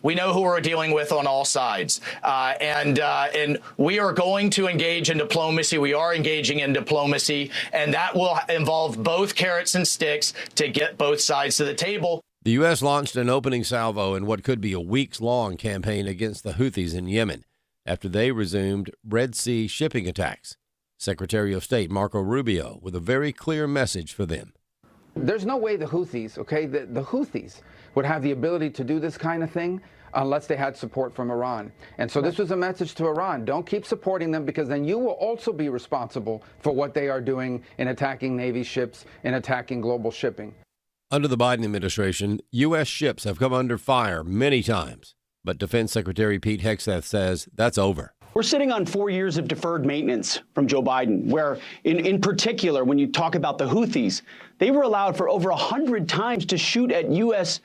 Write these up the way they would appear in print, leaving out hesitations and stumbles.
We know who we're dealing with on all sides, and we are going to engage in diplomacy. We are engaging in diplomacy, and that will involve both carrots and sticks to get both sides to the table. The U.S. launched an opening salvo in what could be a weeks-long campaign against the Houthis in Yemen after they resumed Red Sea shipping attacks. Secretary of State Marco Rubio with a very clear message for them. There's no way the Houthis, the Houthis would have the ability to do this kind of thing unless they had support from Iran. And so this was a message to Iran. Don't keep supporting them, because then you will also be responsible for what they are doing in attacking Navy ships and attacking global shipping. Under the Biden administration, U.S. ships have come under fire many times, but Defense Secretary Pete Hegseth says that's over. We're sitting on 4 years of deferred maintenance from Joe Biden, where in particular, when you talk about the Houthis, they were allowed for over 100 times to shoot at U.S.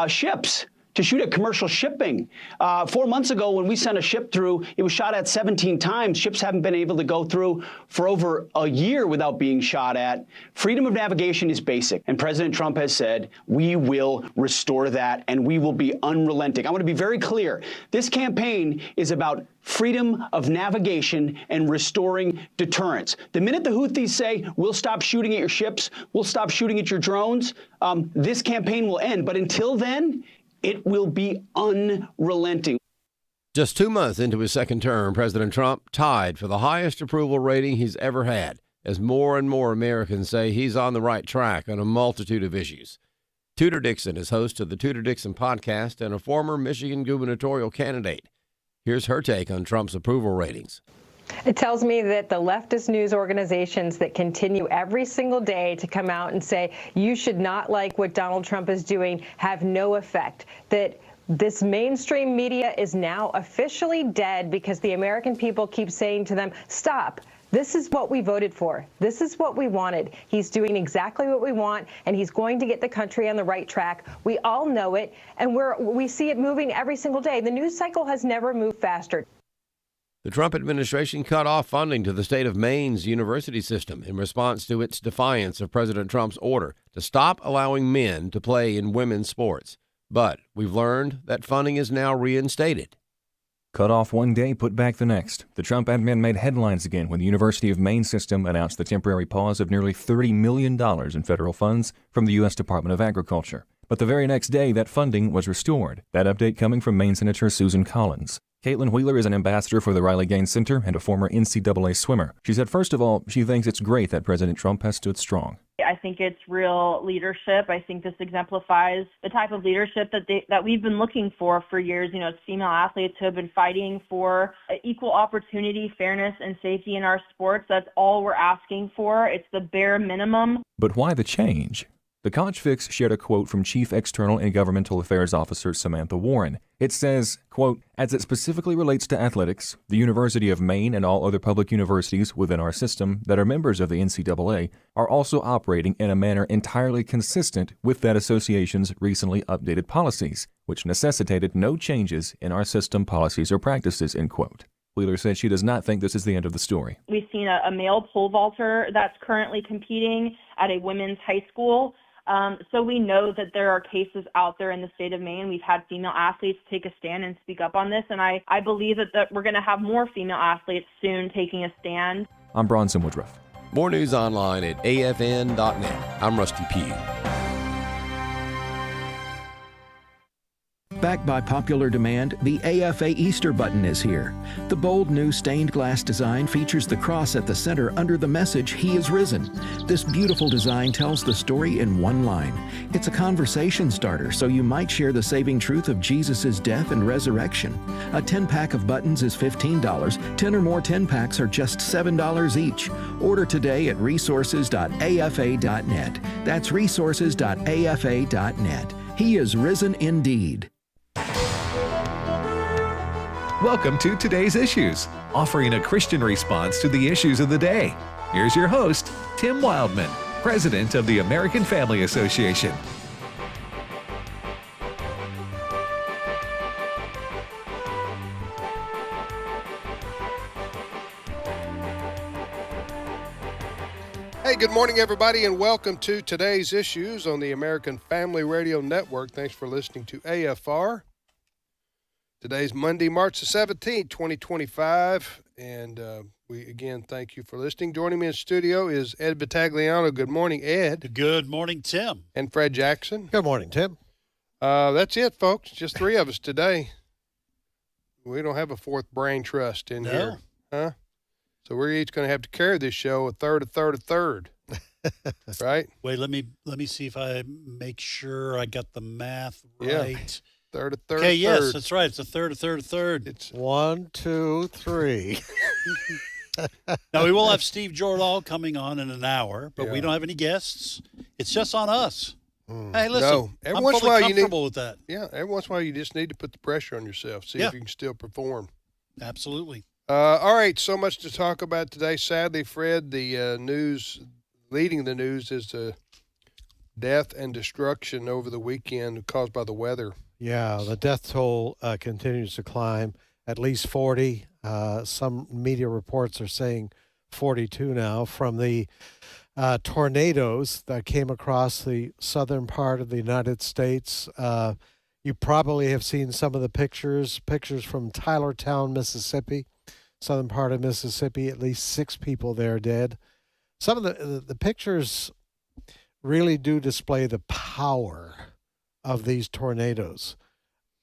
ships, to shoot at commercial shipping. 4 months ago, when we sent a ship through, it was shot at 17 times. Ships haven't been able to go through for over a year without being shot at. Freedom of navigation is basic, and President Trump has said we will restore that, and we will be unrelenting. I want to be very clear. This campaign is about freedom of navigation and restoring deterrence. The minute the Houthis say, we'll stop shooting at your ships, we'll stop shooting at your drones, this campaign will end. But until then, it will be unrelenting. Just 2 months into his second term, President Trump tied for the highest approval rating he's ever had, as more and more Americans say he's on the right track on a multitude of issues. Tudor Dixon is host of the Tudor Dixon podcast and a former Michigan gubernatorial candidate. Here's her take on Trump's approval ratings. It tells me that the leftist news organizations that continue every single day to come out and say you should not like what Donald Trump is doing have no effect, that this mainstream media is now officially dead because the American people keep saying to them, stop. This is what we voted for. This is what we wanted. He's doing exactly what we want, and he's going to get the country on the right track. We all know it, and we see it moving every single day. The news cycle has never moved faster. The Trump administration cut off funding to the state of Maine's university system in response to its defiance of President Trump's order to stop allowing men to play in women's sports. But we've learned that funding is now reinstated. Cut off one day, put back the next. The Trump admin made headlines again when the University of Maine system announced the temporary pause of nearly $30 million in federal funds from the U.S. Department of Agriculture. But the very next day, that funding was restored. That update coming from Maine Senator Susan Collins. Caitlin Wheeler is an ambassador for the Riley Gaines Center and a former NCAA swimmer. She said, first of all, she thinks it's great that President Trump has stood strong. I think it's real leadership. I think this exemplifies the type of leadership that we've been looking for years. You know, it's female athletes who have been fighting for equal opportunity, fairness, and safety in our sports. That's all we're asking for. It's the bare minimum. But why the change? The College Fix shared a quote from Chief External and Governmental Affairs Officer Samantha Warren. It says, quote, as it specifically relates to athletics, the University of Maine and all other public universities within our system that are members of the NCAA are also operating in a manner entirely consistent with that association's recently updated policies, which necessitated no changes in our system policies or practices, end quote. Wheeler said she does not think this is the end of the story. We've seen a male pole vaulter that's currently competing at a women's high school. So we know that there are cases out there in the state of Maine. We've had female athletes take a stand and speak up on this, and I believe that we're going to have more female athletes soon taking a stand. I'm Bronson Woodruff. More news online at afn.net. I'm Rusty Pugh. Backed by popular demand, the AFA Easter button is here. The bold new stained glass design features the cross at the center under the message, He is risen. This beautiful design tells the story in one line. It's a conversation starter, so you might share the saving truth of Jesus' death and resurrection. A 10-pack of buttons is $15. 10 or more 10-packs are just $7 each. Order today at resources.afa.net. That's resources.afa.net. He is risen indeed. Welcome to Today's Issues, offering a Christian response to the issues of the day. Here's your host, Tim Wildman, President of the American Family Association. Hey, good morning, everybody, and welcome to Today's Issues on the American Family Radio Network. Thanks for listening to AFR. Today's Monday, March the 17th, 2025. And we, again, thank you for listening. Joining me in studio is Ed Battagliano. Good morning, Ed. Good morning, Tim. And Fred Jackson. Good morning, Tim. That's it, folks. Just three of us today. We don't have a fourth brain trust in here. Huh? So we're each going to have to carry this show a third. Right? Wait, let me see if I make sure I got the math right. Yeah. Third. Okay, yes, that's right. It's a third. It's 1, 2, 3. Now, we will have Steve Jordahl coming on in an hour, but we don't have any guests. It's just on us. Hey, listen, No. Every I'm once in a fully while comfortable with that. Yeah, every once in a while you just need to put the pressure on yourself, see if you can still perform. Absolutely. All right, so much to talk about today. Sadly, Fred, the leading the news is the death and destruction over the weekend caused by the weather. Yeah, the death toll continues to climb, at least 40. Some media reports are saying 42 now from the tornadoes that came across the southern part of the United States. You probably have seen some of the pictures from Tylertown, Mississippi, southern part of Mississippi. At least 6 people there dead. Some of the pictures really do display the power of these tornadoes,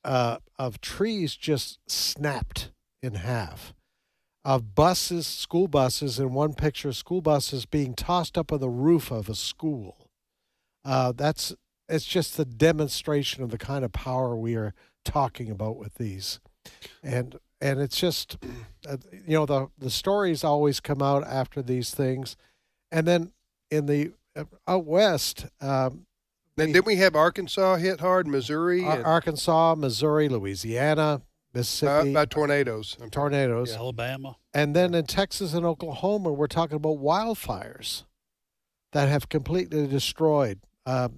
of trees just snapped in half, of buses, school buses, in one picture, school buses being tossed up on the roof of a school. It's just the demonstration of the kind of power we are talking about with these. And it's just, the stories always come out after these things. And then in the out west, Then we have Arkansas hit hard, Missouri. Arkansas, Missouri, Louisiana, Mississippi. By tornadoes. Tornadoes. Alabama. And then in Texas and Oklahoma, we're talking about wildfires that have completely destroyed. I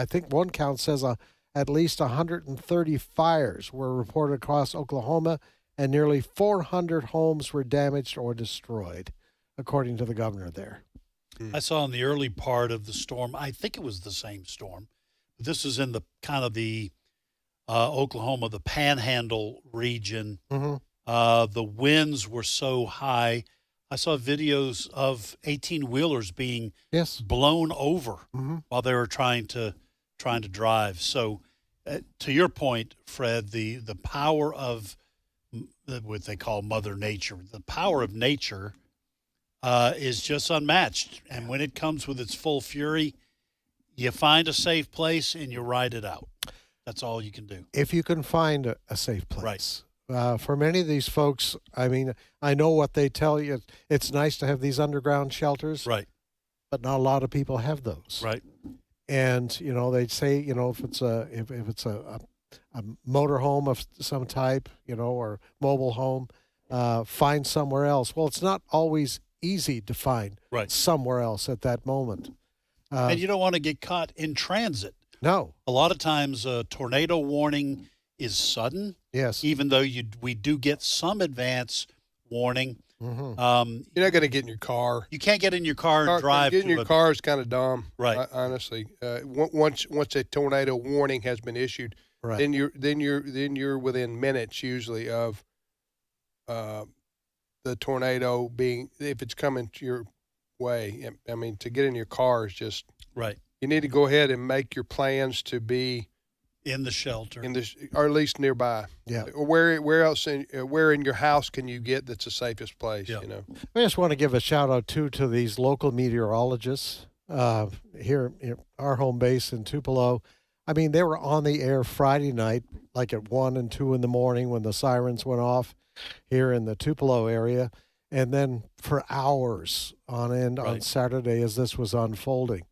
think one count says at least 130 fires were reported across Oklahoma, and nearly 400 homes were damaged or destroyed, according to the governor there. I saw in the early part of the storm, I think it was the same storm. This is in the kind of the Oklahoma, the Panhandle region. Mm-hmm. The winds were so high. I saw videos of 18-wheelers being blown over while they were trying to drive. So, to your point, Fred, the power of what they call Mother Nature, the power of nature is just unmatched. And when it comes with its full fury, you find a safe place and you ride it out. That's all you can do. If you can find a safe place. Right. For many of these folks, I mean, I know what they tell you. It's nice to have these underground shelters. Right. But not a lot of people have those. Right. And, they'd say, if it's a motor home of some type, or mobile home, find somewhere else. Well, it's not always easy to find somewhere else at that moment. And you don't want to get caught in transit. No. A lot of times a tornado warning is sudden. Yes. Even though we do get some advance warning. Mm-hmm. You're not going to get in your car. You can't get in your car and drive. Getting in your car is kind of dumb. Right. Honestly, once a tornado warning has been issued, then you're within minutes usually of the tornado being, if it's coming to your way. I mean, to get in your car is just right. You need to go ahead and make your plans to be in the shelter, or at least nearby. Yeah. Or where else where in your house can you get that's the safest place? Yeah. I just want to give a shout out to these local meteorologists here at our home base in Tupelo. I mean, they were on the air Friday night, like at 1 and 2 in the morning when the sirens went off here in the Tupelo area, and then for hours on end on Saturday as this was unfolding.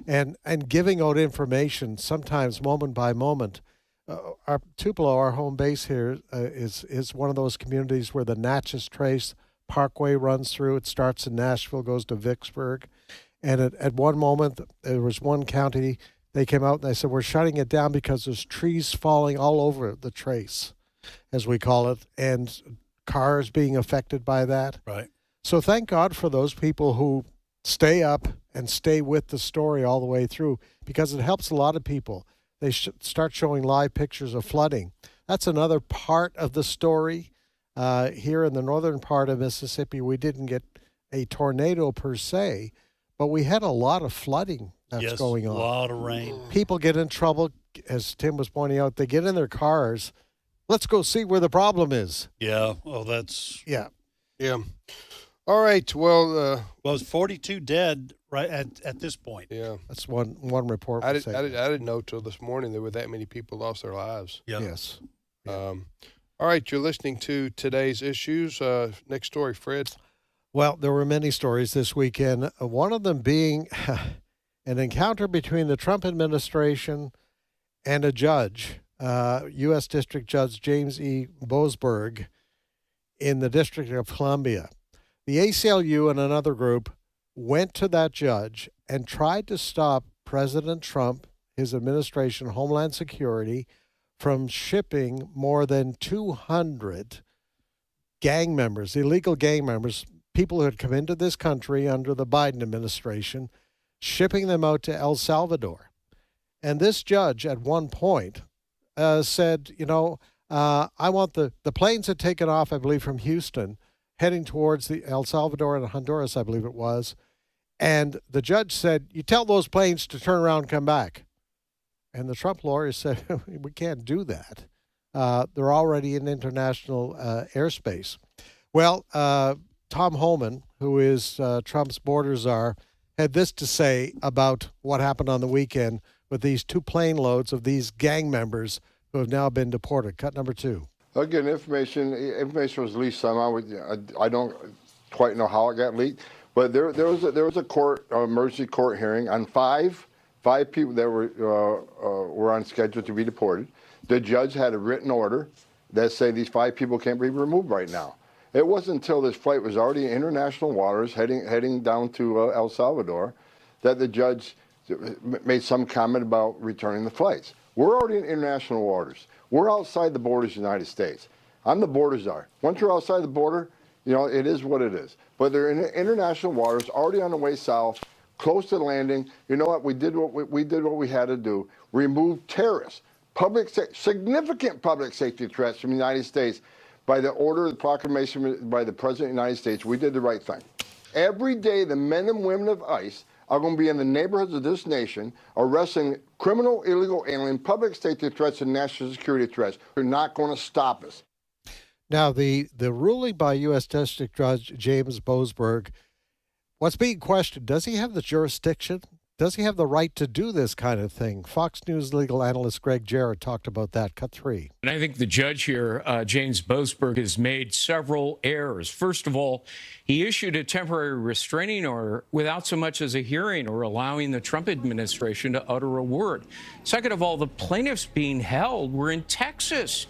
And giving out information sometimes moment by moment. Our Tupelo, our home base here, is one of those communities where the Natchez Trace Parkway runs through. It starts in Nashville, goes to Vicksburg. And at one moment, there was one county, they came out and they said, we're shutting it down because there's trees falling all over the trace, as we call it, and cars being affected by that. Right. So thank God for those people who stay up and stay with the story all the way through, because it helps a lot of people. They start showing live pictures of flooding. That's another part of the story. Here in the northern part of Mississippi, we didn't get a tornado per se, but we had a lot of flooding that's going on. A lot of rain. People get in trouble, as Tim was pointing out. They get in their cars. Let's go see where the problem is. Yeah. Well, that's. Yeah. Yeah. All right. Well, it's 42 dead right at this point. Yeah. That's one report. I didn't know till this morning there were that many people lost their lives. Yeah. Yes. All right. You're listening to Today's Issues. Next story, Fred. Well, there were many stories this weekend. One of them being an encounter between the Trump administration and a judge, U.S. District Judge James E. Boasberg, in the District of Columbia. The ACLU and another group went to that judge and tried to stop President Trump, his administration, Homeland Security, from shipping more than 200 gang members, illegal gang members, people who had come into this country under the Biden administration, shipping them out to El Salvador. And this judge at one point said, I want the planes had taken off, I believe, from Houston, heading towards the El Salvador and Honduras, I believe it was. And the judge said, you tell those planes to turn around and come back. And the Trump lawyers said, we can't do that. They're already in international airspace. Well, Tom Homan, who is Trump's border czar, had this to say about what happened on the weekend with these 2 plane loads of these gang members who have now been deported. Cut number 2. Again, information was leaked somehow. I don't quite know how it got leaked, but there was a emergency court hearing on five people that were on schedule to be deported. The judge had a written order that said these 5 people can't be removed right now. It wasn't until this flight was already in international waters heading down to El Salvador that the judge made some comment about returning the flights. We're already in international waters. We're outside the borders of the United States. I'm the border czar. Once you're outside the border, it is what it is. But they're in international waters, already on the way south, close to landing. You know what? We did what we had to do. Remove terrorists, significant public safety threats from the United States. By the order of the proclamation by the President of the United States, we did the right thing. Every day, the men and women of ICE are going to be in the neighborhoods of this nation arresting criminal, illegal alien, public safety threats, and national security threats. They're not going to stop us. Now, the ruling by U.S. District Judge James Boasberg, what's being questioned, does he have the jurisdiction? Does he have the right to do this kind of thing? Fox News legal analyst Greg Jarrett talked about that. Cut 3. And I think the judge here, James Boasberg, has made several errors. First of all, he issued a temporary restraining order without so much as a hearing or allowing the Trump administration to utter a word. Second of all, the plaintiffs being held were in Texas.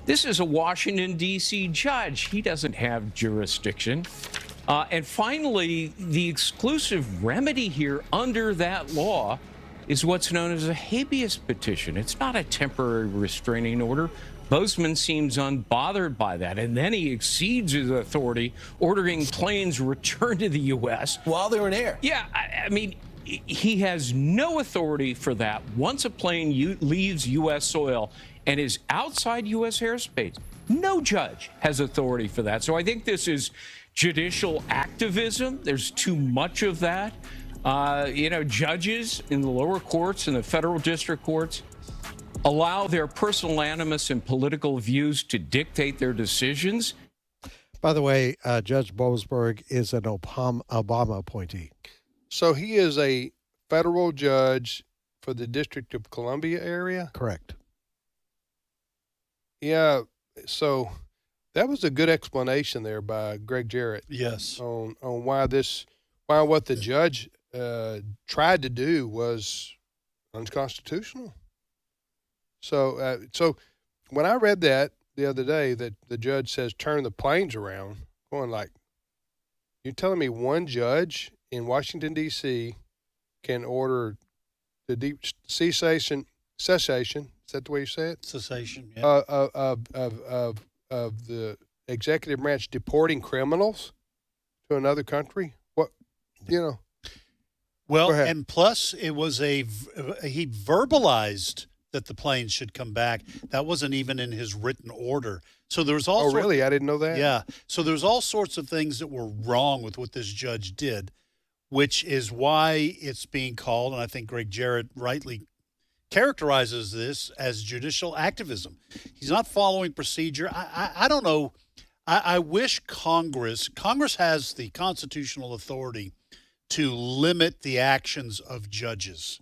This is a Washington, D.C. judge. He doesn't have jurisdiction. And finally, the exclusive remedy here under that law is what's known as a habeas petition. It's not a temporary restraining order. Boasman seems unbothered by that, and then he exceeds his authority, ordering planes returned to the U.S. while they were in air. Yeah, I mean, he has no authority for that. Once a plane leaves U.S. soil and is outside U.S. airspace, no judge has authority for that. So I think this is judicial activism. There's too much of that. Judges in the lower courts and the federal district courts allow their personal animus and political views to dictate their decisions. By the way, Judge Boasberg is an Obama appointee. So he is a federal judge for the District of Columbia area? Correct. Yeah, so that was a good explanation there by Greg Jarrett. Yes. On why what the judge tried to do was unconstitutional. So when I read that the other day, that the judge says turn the planes around, going like, you're telling me one judge in Washington D.C. can order the cessation? Is that the way you say it? Cessation. Yeah. Of the executive branch deporting criminals to another country? Well, and plus it was he verbalized that the planes should come back. That wasn't even in his written order. So there was all. Oh, really? I didn't know that. Yeah. So there's all sorts of things that were wrong with what this judge did, which is why it's being called, and I think Greg Jarrett rightly characterizes this as judicial activism. He's not following procedure. I don't know. I wish Congress has the constitutional authority to limit the actions of judges.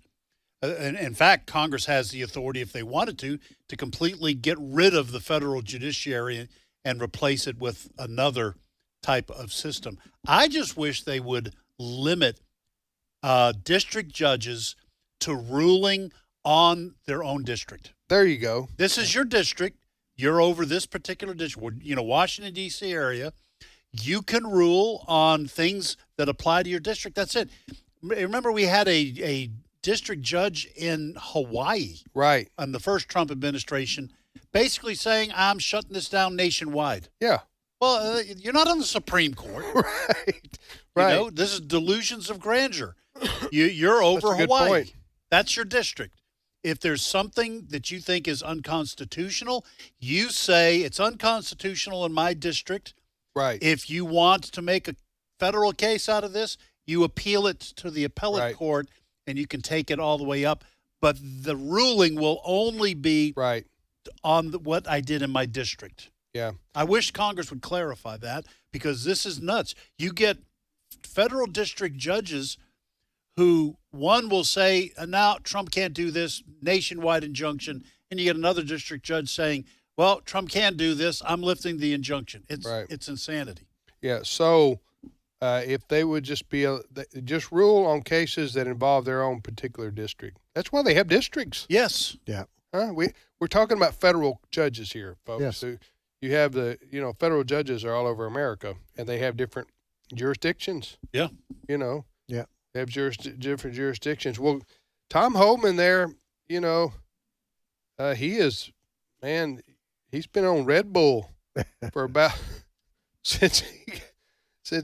And in fact, Congress has the authority, if they wanted to completely get rid of the federal judiciary and replace it with another type of system. I just wish they would limit district judges to ruling on their own district. There you go. This is your district. You're over this particular district, Washington, D.C. area. You can rule on things that apply to your district. That's it. Remember, we had a district judge in Hawaii, right, on the first Trump administration, basically saying, I'm shutting this down nationwide. Yeah. Well, you're not on the Supreme Court. Right. This is delusions of grandeur. You're over That's a good Hawaii. point. That's your district. If there's something that you think is unconstitutional, you say it's unconstitutional in my district. Right. If you want to make a federal case out of this, you appeal it to the appellate court, and you can take it all the way up. But the ruling will only be on what I did in my district. Yeah. I wish Congress would clarify that, because this is nuts. You get federal district judges who, one will say, now Trump can't do this, nationwide injunction, and you get another district judge saying, well, Trump can do this, I'm lifting the injunction. It's insanity. Yeah, so if they would just rule on cases that involve their own particular district. That's why they have districts. Yes. Yeah. We're talking about federal judges here, folks. Yes. So you have federal judges are all over America, and they have different jurisdictions. Yeah. Yeah. They have different jurisdictions. Well, Tom Homan there, he is, man, he's been on Red Bull for about since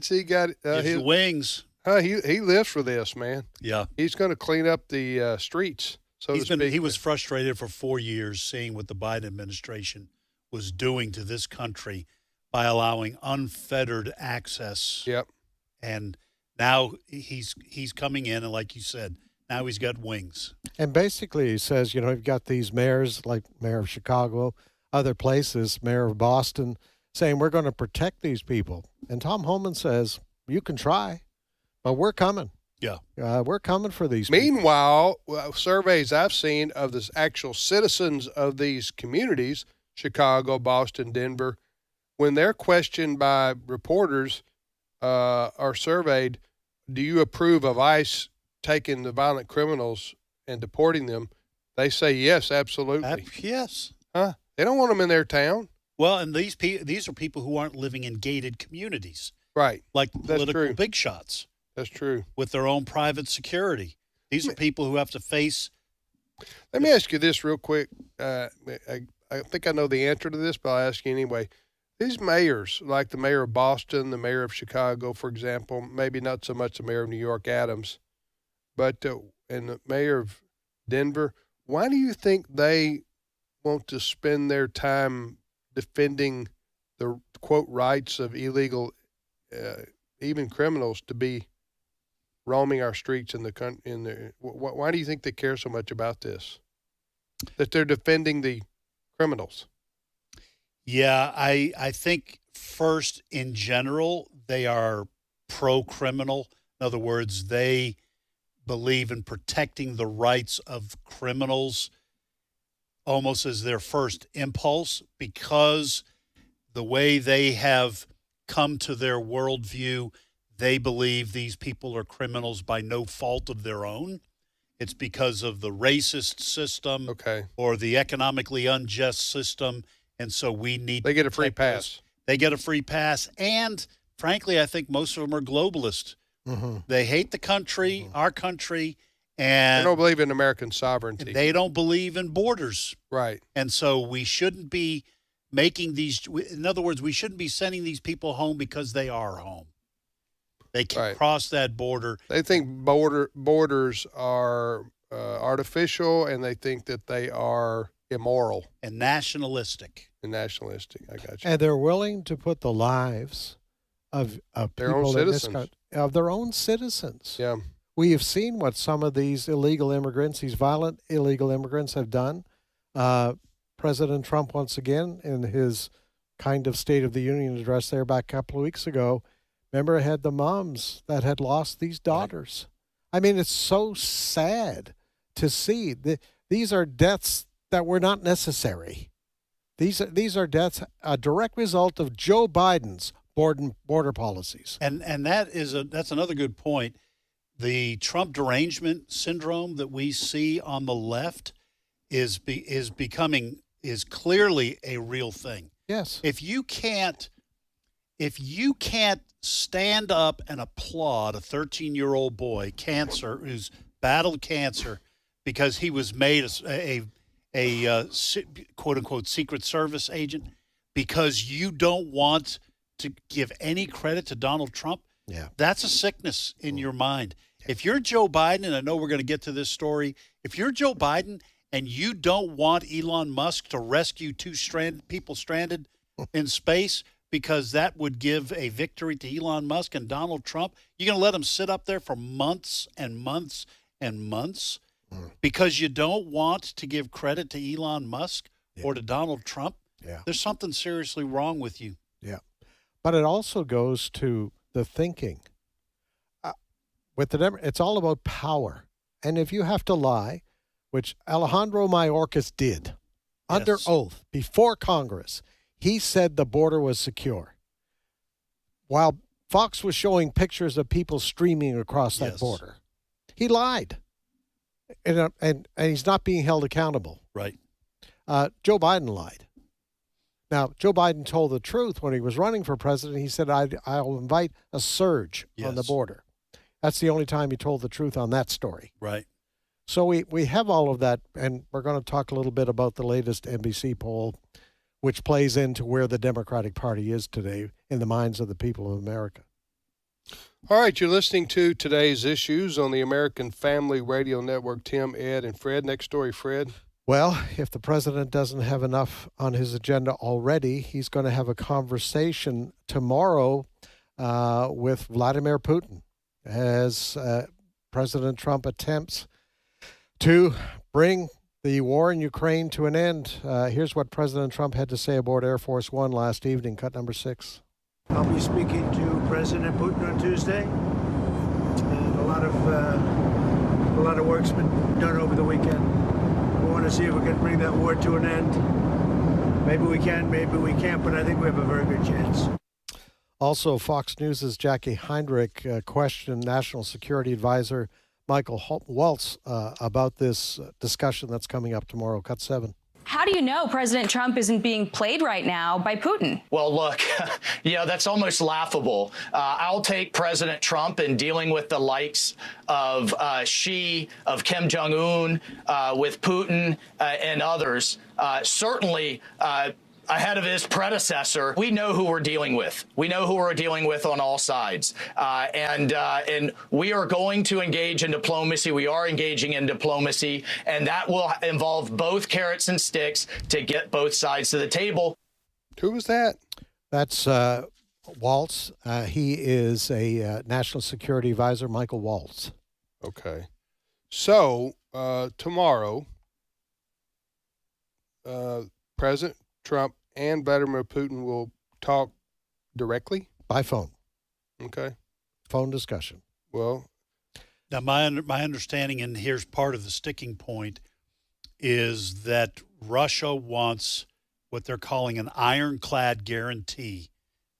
he got his wings. He lives for this, man. Yeah. He's going to clean up the streets, so to speak. He was frustrated for 4 years seeing what the Biden administration was doing to this country by allowing unfettered access. Yep. And now he's coming in, and like you said, now he's got wings. And basically he says, you've got these mayors like Mayor of Chicago, other places, Mayor of Boston, saying we're going to protect these people. And Tom Homan says, you can try, but we're coming. Yeah. We're coming for these people. Meanwhile, surveys I've seen of the actual citizens of these communities, Chicago, Boston, Denver, when they're questioned by reporters or surveyed, do you approve of ICE taking the violent criminals and deporting them? They say yes, absolutely. Yes. Huh? They don't want them in their town. Well, and these are people who aren't living in gated communities. Right. Like That's political true. big shots. That's true. With their own private security. These are people who have to face. Let me ask you this real quick. I think I know the answer to this, but I'll ask you anyway. These mayors, like the mayor of Boston, the mayor of Chicago, for example, maybe not so much the mayor of New York, Adams, but and the mayor of Denver, why do you think they want to spend their time defending the, quote, rights of illegal, even criminals to be roaming our streets in the country? Why do you think they care so much about this? That they're defending the criminals? Yeah, I think first, in general, they are pro-criminal. In other words, they believe in protecting the rights of criminals almost as their first impulse, because the way they have come to their worldview, they believe these people are criminals by no fault of their own. It's because of the racist system or the economically unjust system. And so they get a free pass. They get a free pass. And frankly, I think most of them are globalist. Mm-hmm. They hate the country, our country, and they don't believe in American sovereignty. They don't believe in borders. Right. And so we shouldn't be making these, in other words, we shouldn't be sending these people home because they are home. They can cross that border. They think borders are artificial, and they think that they are immoral and nationalistic. I got you. And they're willing to put the lives of Their own people in this citizens. country, of their own citizens. Yeah. We have seen what some of these illegal immigrants, these violent illegal immigrants, have done. President Trump, once again, in his kind of State of the Union address there back a couple of weeks ago, remember, had the moms that had lost these daughters. I mean, it's so sad to see. These are deaths that were not necessary. These are deaths, a direct result of Joe Biden's border policies. And that's another good point. The Trump derangement syndrome that we see on the left is clearly a real thing. Yes. If you can't stand up and applaud a 13-year-old boy who's battled cancer because he was made a quote unquote Secret Service agent, because you don't want to give any credit to Donald Trump, that's a sickness in your mind. If you're Joe Biden, and I know we're going to get to this story, if you're Joe Biden and you don't want Elon Musk to rescue two people stranded in space because that would give a victory to Elon Musk and Donald Trump, you're going to let them sit up there for months and months and months because you don't want to give credit to Elon Musk or to Donald Trump? There's something seriously wrong with you. Yeah. But it also goes to the thinking. It's all about power. And if you have to lie, which Alejandro Mayorkas did under oath before Congress, he said the border was secure. While Fox was showing pictures of people streaming across that border, he lied. And he's not being held accountable. Right. Joe Biden lied. Now, Joe Biden told the truth when he was running for president. He said, I'll invite a surge on the border. That's the only time he told the truth on that story. Right. So we have all of that, and we're going to talk a little bit about the latest NBC poll, which plays into where the Democratic Party is today in the minds of the people of America. All right, you're listening to Today's Issues on the American Family Radio Network. Tim, Ed, and Fred. Next story, Fred. Well, if the president doesn't have enough on his agenda already, he's going to have a conversation tomorrow with Vladimir Putin as President Trump attempts to bring the war in Ukraine to an end. Here's what President Trump had to say aboard Air Force One last evening, cut number 6. I'll be speaking to President Putin on Tuesday, and a lot of work's been done over the weekend. We want to see if we can bring that war to an end. Maybe we can, maybe we can't, but I think we have a very good chance. Also, Fox News' Jackie Heinrich questioned National Security Advisor Michael Waltz about this discussion that's coming up tomorrow. Cut 7. How do you know President Trump isn't being played right now by Putin? Well, look, that's almost laughable. I'll take President Trump in dealing with the likes of Xi, of Kim Jong-un, with Putin and others. Certainly, ahead of his predecessor, we know who we're dealing with. We know who we're dealing with on all sides. And we are going to engage in diplomacy. We are engaging in diplomacy, and that will involve both carrots and sticks to get both sides to the table. Who was that? That's Waltz. He is a National Security Advisor, Michael Waltz. Okay. So tomorrow, President Trump and Vladimir Putin will talk directly? By phone. Okay. Phone discussion. Well, now my understanding, and here's part of the sticking point, is that Russia wants what they're calling an ironclad guarantee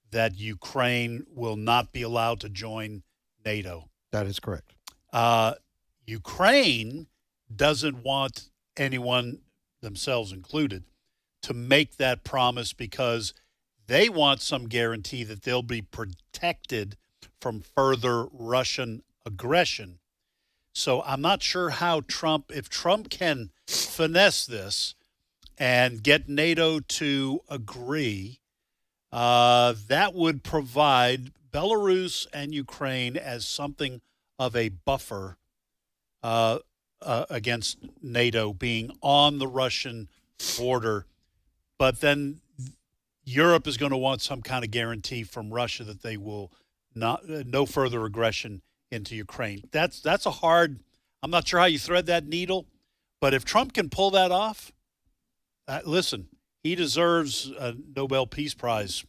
that Ukraine will not be allowed to join NATO. That is correct. Ukraine doesn't want anyone, themselves included, to make that promise because they want some guarantee that they'll be protected from further Russian aggression. So I'm not sure how if Trump can finesse this and get NATO to agree, that would provide Belarus and Ukraine as something of a buffer against NATO being on the Russian border, but then Europe is going to want some kind of guarantee from Russia that they will not no further aggression into Ukraine. That's a hard. I'm not sure how you thread that needle, but if Trump can pull that off, listen, he deserves a Nobel Peace Prize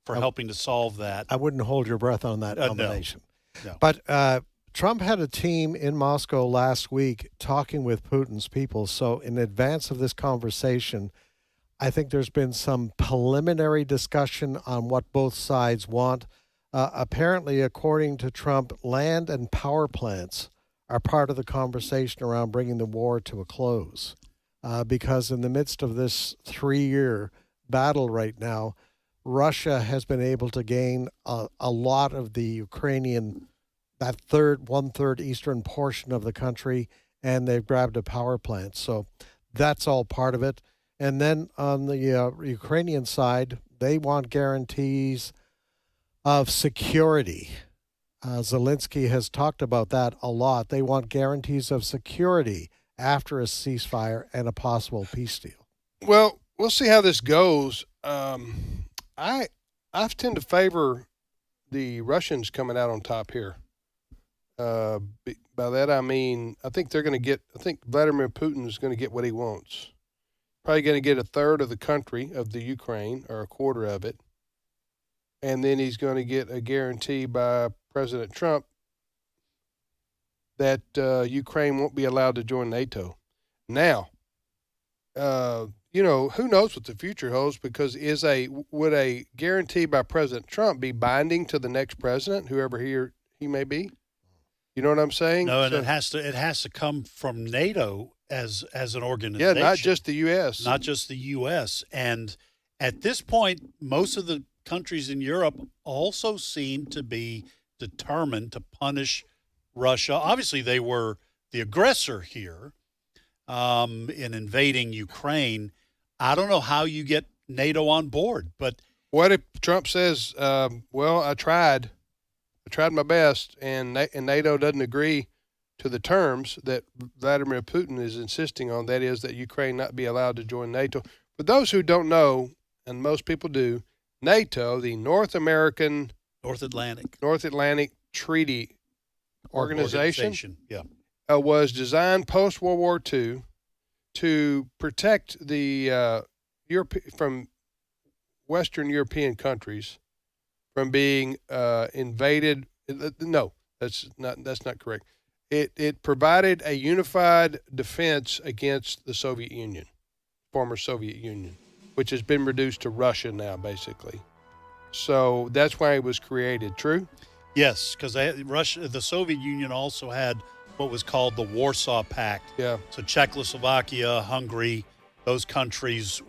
for helping to solve that. I wouldn't hold your breath on that nomination. No. But Trump had a team in Moscow last week talking with Putin's people. So in advance of this conversation, I think there's been some preliminary discussion on what both sides want. Apparently, according to Trump, land and power plants are part of the conversation around bringing the war to a close. Because in the midst of this 3-year battle right now, Russia has been able to gain a lot of the Ukrainian, that one-third eastern portion of the country, and they've grabbed a power plant. So that's all part of it. And then on the Ukrainian side, they want guarantees of security. Zelensky has talked about that a lot. They want guarantees of security after a ceasefire and a possible peace deal. Well, we'll see how this goes. I tend to favor the Russians coming out on top here. By that I mean I think Vladimir Putin is going to get what he wants. Probably going to get a third of the country of the Ukraine, or a quarter of it, and then he's going to get a guarantee by President Trump that Ukraine won't be allowed to join NATO. Now, who knows what the future holds, because would a guarantee by President Trump be binding to the next president, whoever he may be? You know what I'm saying? No, and it has to come from NATO as an organization. Yeah, not just the U.S. Not just the U.S. And at this point, most of the countries in Europe also seem to be determined to punish Russia. Obviously, they were the aggressor here in invading Ukraine. I don't know how you get NATO on board, but what if Trump says, well, I tried my best, and NATO doesn't agree to the terms that Vladimir Putin is insisting on, that is that Ukraine not be allowed to join NATO. For those who don't know, and most people do, NATO, the North Atlantic Treaty Organization, was designed post-World War II to protect the from Western European countries from being invaded. No, that's not correct. It provided a unified defense against the Soviet Union, former Soviet Union, which has been reduced to Russia now, basically. So that's why it was created. True? Yes, because the Soviet Union also had what was called the Warsaw Pact. Yeah. So Czechoslovakia, Hungary, those countries,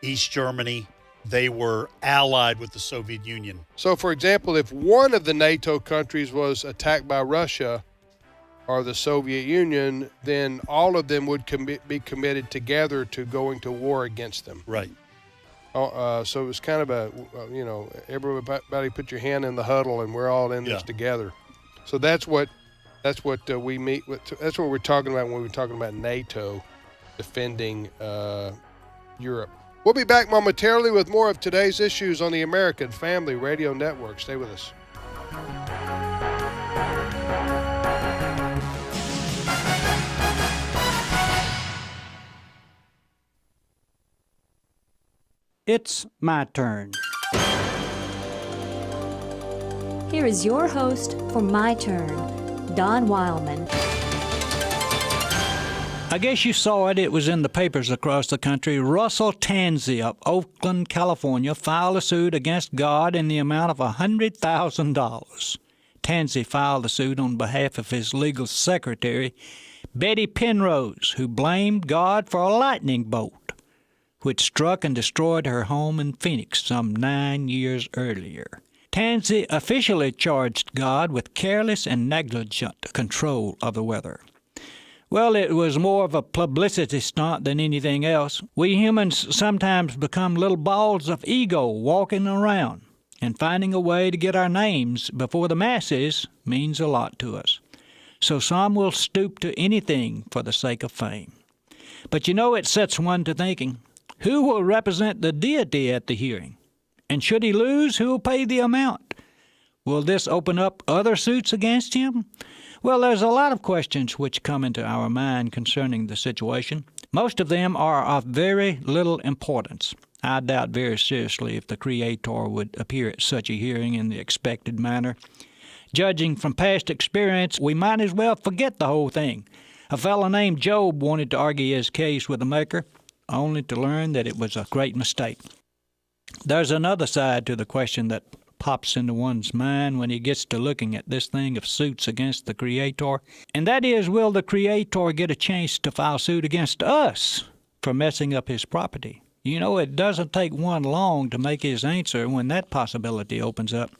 East Germany, they were allied with the Soviet Union. So, for example, if one of the NATO countries was attacked by Russia or the Soviet Union, then all of them would be committed together to going to war against them. Right. So it was kind of everybody put your hand in the huddle, and we're all in this together. So that's what we meet with. That's what we're talking about when we're talking about NATO defending Europe. We'll be back momentarily with more of today's issues on the American Family Radio Network. Stay with us. It's my turn. Here is your host for My Turn, Don Wildman. I guess you saw it. It was in the papers across the country. Russell Tanzi of Oakland, California, filed a suit against God in the amount of $100,000. Tanzi filed the suit on behalf of his legal secretary, Betty Penrose, who blamed God for a lightning bolt, which struck and destroyed her home in Phoenix some 9 years earlier. Tanzi officially charged God with careless and negligent control of the weather. Well, it was more of a publicity stunt than anything else. We humans sometimes become little balls of ego walking around, and finding a way to get our names before the masses means a lot to us. so some will stoop to anything for the sake of fame. But it sets one to thinking, who will represent the deity at the hearing? And should he lose, who will pay the amount? Will this open up other suits against him? Well, there's a lot of questions which come into our mind concerning the situation. Most of them are of very little importance. I doubt very seriously if the Creator would appear at such a hearing in the expected manner. Judging from past experience, we might as well forget the whole thing. A fellow named Job wanted to argue his case with the Maker, only to learn that it was a great mistake. There's another side to the question that pops into one's mind when he gets to looking at this thing of suits against the Creator, and that is, will the Creator get a chance to file suit against us for messing up his property? It doesn't take one long to make his answer when that possibility opens up.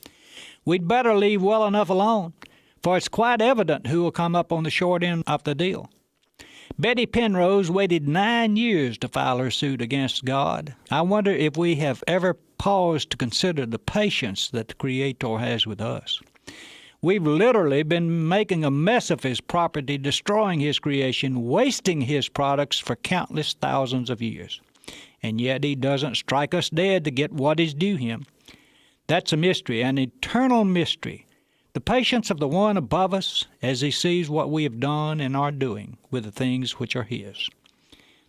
We'd better leave well enough alone, for it's quite evident who will come up on the short end of the deal. Betty Penrose waited 9 years to file her suit against God. I wonder if we have ever paused to consider the patience that the Creator has with us. We've literally been making a mess of his property, destroying his creation, wasting his products for countless thousands of years. And yet he doesn't strike us dead to get what is due him. That's a mystery, an eternal mystery. The patience of the one above us as he sees what we have done and are doing with the things which are his.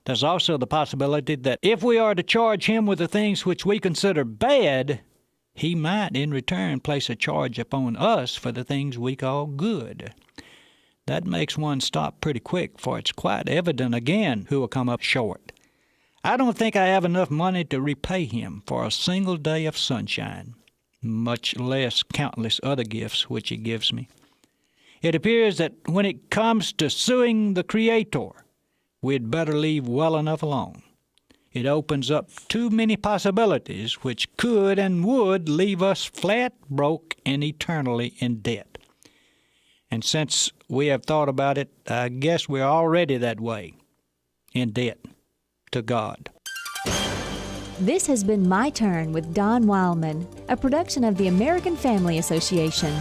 There's also the possibility that if we are to charge him with the things which we consider bad, he might in return place a charge upon us for the things we call good. That makes one stop pretty quick, for it's quite evident again who will come up short. I don't think I have enough money to repay him for a single day of sunshine, much less countless other gifts which he gives me. It appears that when it comes to suing the Creator, we'd better leave well enough alone. It opens up too many possibilities which could and would leave us flat broke and eternally in debt. And since we have thought about it, I guess we're already that way, in debt to God. This has been My Turn with Don Wildman, a production of the American Family Association.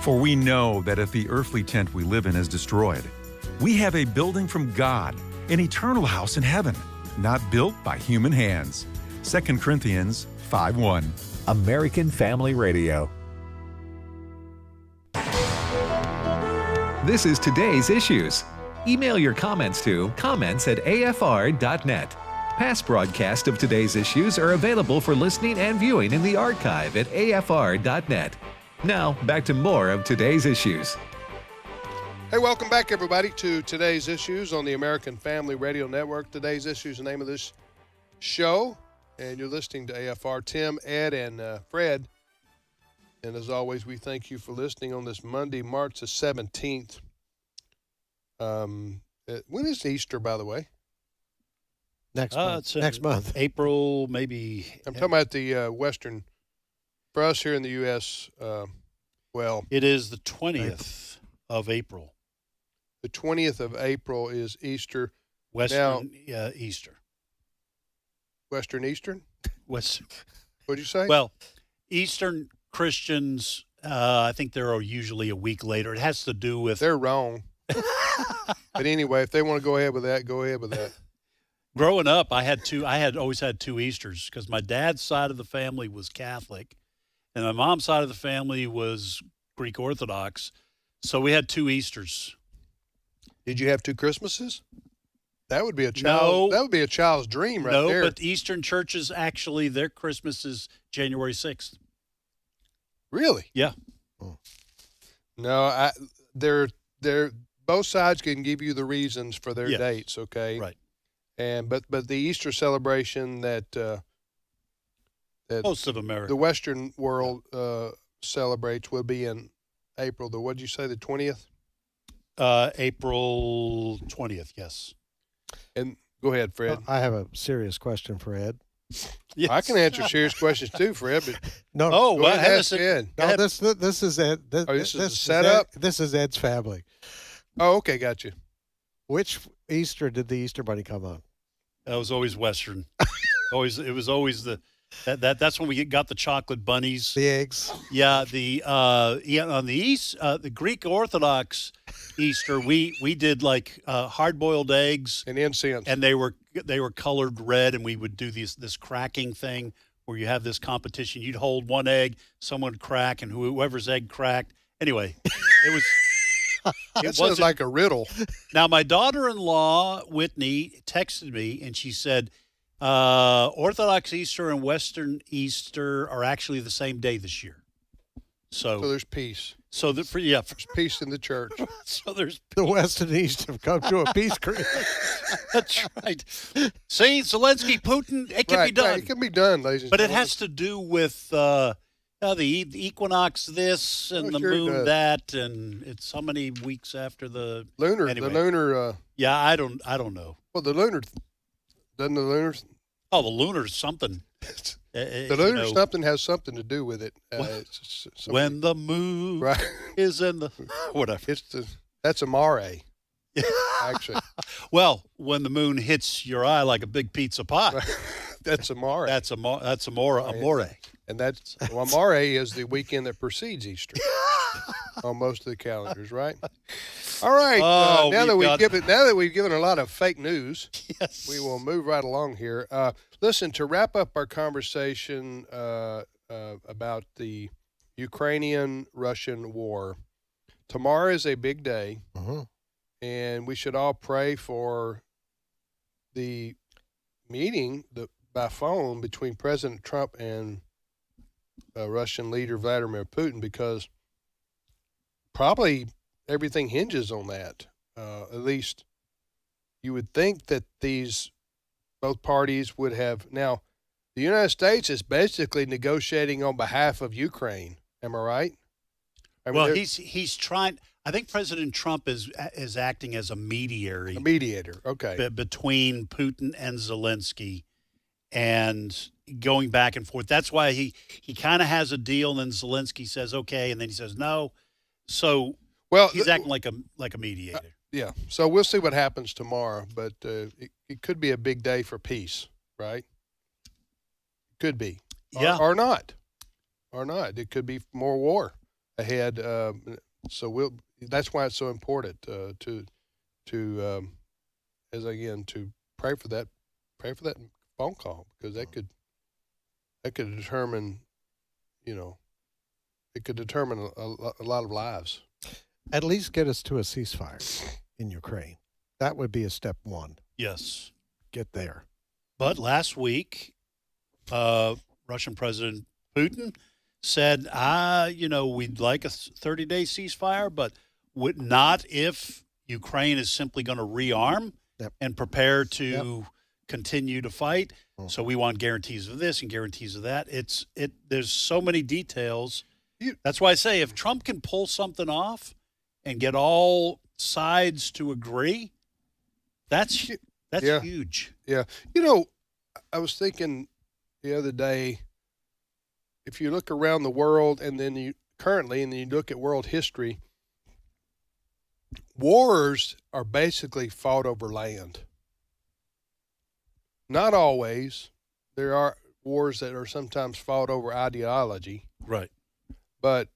For we know that if the earthly tent we live in is destroyed, we have a building from God, an eternal house in heaven, not built by human hands. 2 Corinthians 5:1. American Family Radio. This is today's issues. Email your comments to comments@afr.net. Past broadcasts of today's issues are available for listening and viewing in the archive at afr.net. Now, back to more of today's issues. Hey, welcome back, everybody, to Today's Issues on the American Family Radio Network. Today's Issues is the name of this show, and you're listening to AFR. Tim, Ed, and Fred. And as always, we thank you for listening on this Monday, March the 17th. When is Easter, by the way? Next month. April, maybe. I'm talking about the Western. For us here in the U.S., it is the 20th of April. The 20th of April is Easter. Western Easter. Western Eastern? What'd you say? Well, Eastern Christians, I think they're usually a week later. It has to do with... They're wrong. But anyway, if they want to go ahead with that, go ahead with that. Growing up, I had always had two Easters because my dad's side of the family was Catholic and my mom's side of the family was Greek Orthodox. So we had two Easters. Did you have two Christmases? That would be a child. No. That would be a child's dream right there. No, but Eastern churches actually their Christmas is January 6th. Really? Yeah. No, they're both sides can give you the reasons for their dates, okay? Right. And but the Easter celebration that most of America, the Western world celebrates will be in April. What did you say? The 20th? April 20th. Yes. And go ahead, Fred. I have a serious question for Ed. Yes. I can answer serious questions too, Fred. But no. Oh, well, Ed. No, this is Ed. This is a setup. This is Ed's family. Oh, okay, got you. Which Easter did the Easter Bunny come on? That was always Western. It was always the That's when we got the chocolate bunnies, the eggs. Yeah, on the East, the Greek Orthodox Easter, we did like hard-boiled eggs and incense, and they were colored red, and we would do this cracking thing where you have this competition. You'd hold one egg, someone would crack, and whoever's egg cracked. Anyway, it was. That sounds like a riddle. Now, my daughter-in-law, Whitney, texted me, and she said, Orthodox Easter and Western Easter are actually the same day this year. So there's peace. So there's peace in the church. So there's the West and East have come to a peace agreement. That's right. See, Zelensky, Putin, it can be done. Right, it can be done, ladies and But it gentlemen. has to do with the equinox this and the moon that, and it's how many weeks after the lunar. Anyway. The lunar. Yeah, I don't know. Well, the lunar doesn't the lunar. Oh, the lunar's something. The lunar something has something to do with it. When the moon is in the whatever. That's Amare. Actually. Well, when the moon hits your eye like a big pizza pie. That's Amare. That's Amore. And that's Amare is the weekend that precedes Easter on most of the calendars, right? All right. Now that we've given a lot of fake news, yes, we will move right along here. Listen, to wrap up our conversation about the Ukrainian-Russian war, tomorrow is a big day, and we should all pray for the meeting by phone between President Trump and Russian leader Vladimir Putin, because probably everything hinges on that. At least you would think that both parties would have. Now, the United States is basically negotiating on behalf of Ukraine. Am I right? Well, he's trying. I think President Trump is acting as a mediator. A mediator, okay. Between Putin and Zelensky, and going back and forth. That's why he kind of has a deal, and then Zelensky says okay, and then he says no. So he's acting like a mediator. Yeah. So we'll see what happens tomorrow, but it could be a big day for peace, right? Could be. Yeah. Or not. Or not. It could be more war ahead. So that's why it's so important to pray for that phone call, because that could determine, it could determine a lot of lives. At least get us to a ceasefire in Ukraine. That would be a step one. Yes. Get there. But last week, Russian President Putin said, we'd like a 30-day ceasefire, but not if Ukraine is simply going to rearm and prepare to continue to fight. So we want guarantees of this and guarantees of that. There's so many details. That's why I say if Trump can pull something off and get all sides to agree, that's huge. Yeah. I was thinking the other day, if you look around the world and then you look at world history, wars are basically fought over land. Not always. There are wars that are sometimes fought over ideology. Right. But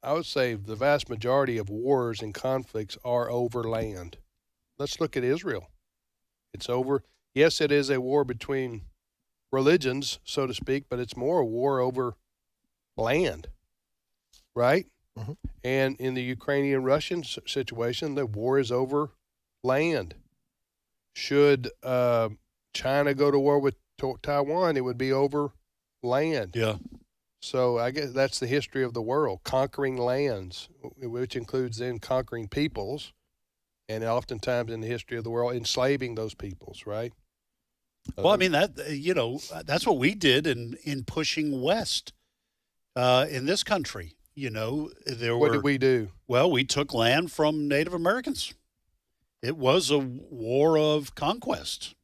I would say the vast majority of wars and conflicts are over land. Let's look at Israel. It's over. Yes, it is a war between religions, so to speak, but it's more a war over land, right? Mm-hmm. And in the Ukrainian-Russian situation, the war is over land. Should China go to war with Taiwan, it would be over land. Yeah. So I guess that's the history of the world, conquering lands, which includes then conquering peoples, and oftentimes in the history of the world, enslaving those peoples, right? Well, I mean, that's what we did in pushing west in this country. What did we do? Well, we took land from Native Americans. It was a war of conquest.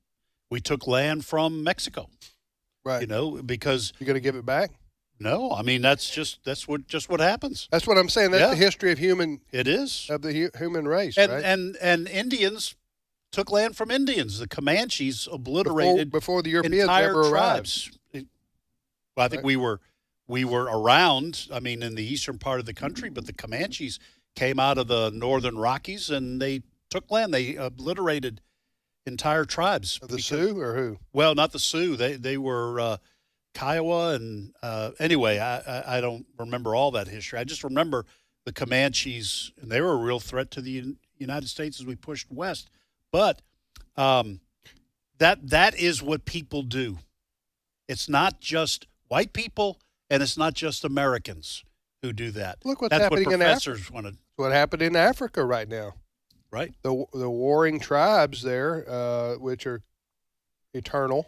We took land from Mexico. Right. Because you're going to give it back? No, I mean that's what happens. That's what I'm saying. That's the history of human. It is of the human race, and, right? And Indians took land from Indians. The Comanches obliterated before the Europeans entire ever tribes. arrived. Well, I think we were around, I mean, in the eastern part of the country, but the Comanches came out of the northern Rockies and they took land. They obliterated entire tribes. The Sioux or who? Well, not the Sioux. They were Kiowa, and anyway, I don't remember all that history. I just remember the Comanches, and they were a real threat to the United States as we pushed west. But that is what people do. It's not just white people, and it's not just Americans who do that. Look what's That's happening what in professors Africa. want to. What happened in Africa right now? Right. The warring tribes there, which are eternal.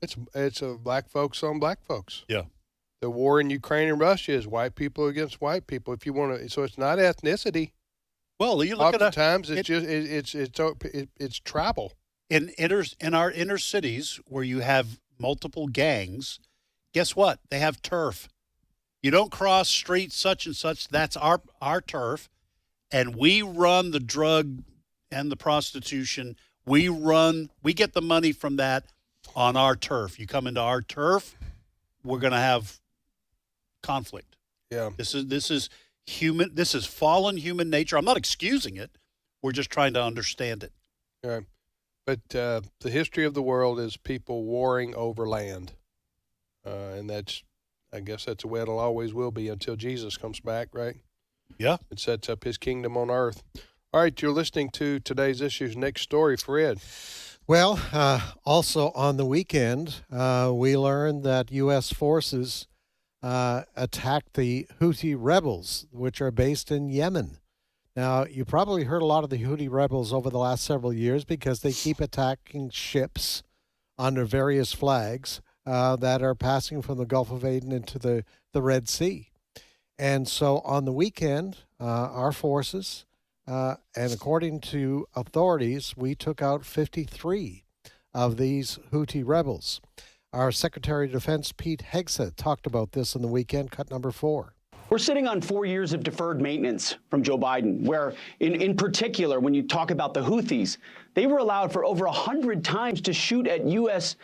It's a black folks on black folks. Yeah. The war in Ukraine and Russia is white people against white people. If you want to, so it's not ethnicity. Well, you look oftentimes it's tribal. In our inner cities where you have multiple gangs, guess what? They have turf. You don't cross street such and such. That's our turf, and we run the drug and the prostitution. We get the money from that on our turf. You come into our turf, we're going to have conflict. Yeah. This is human. This is fallen human nature. I'm not excusing it. We're just trying to understand it. Yeah. But the history of the world is people warring over land, and I guess that's the way it'll always will be until Jesus comes back, right? Yeah. And sets up his kingdom on earth. All right, you're listening to today's issues. Next story, Fred. Well, also on the weekend, we learned that U.S. forces attacked the Houthi rebels, which are based in Yemen. Now, you probably heard a lot of the Houthi rebels over the last several years because they keep attacking ships under various flags that are passing from the Gulf of Aden into the Red Sea. And so on the weekend, our forces, and according to authorities, we took out 53 of these Houthi rebels. Our Secretary of Defense, Pete Hegseth, talked about this on the weekend, cut number 4. We're sitting on 4 years of deferred maintenance from Joe Biden, where in particular, when you talk about the Houthis, they were allowed for over 100 times to shoot at U.S.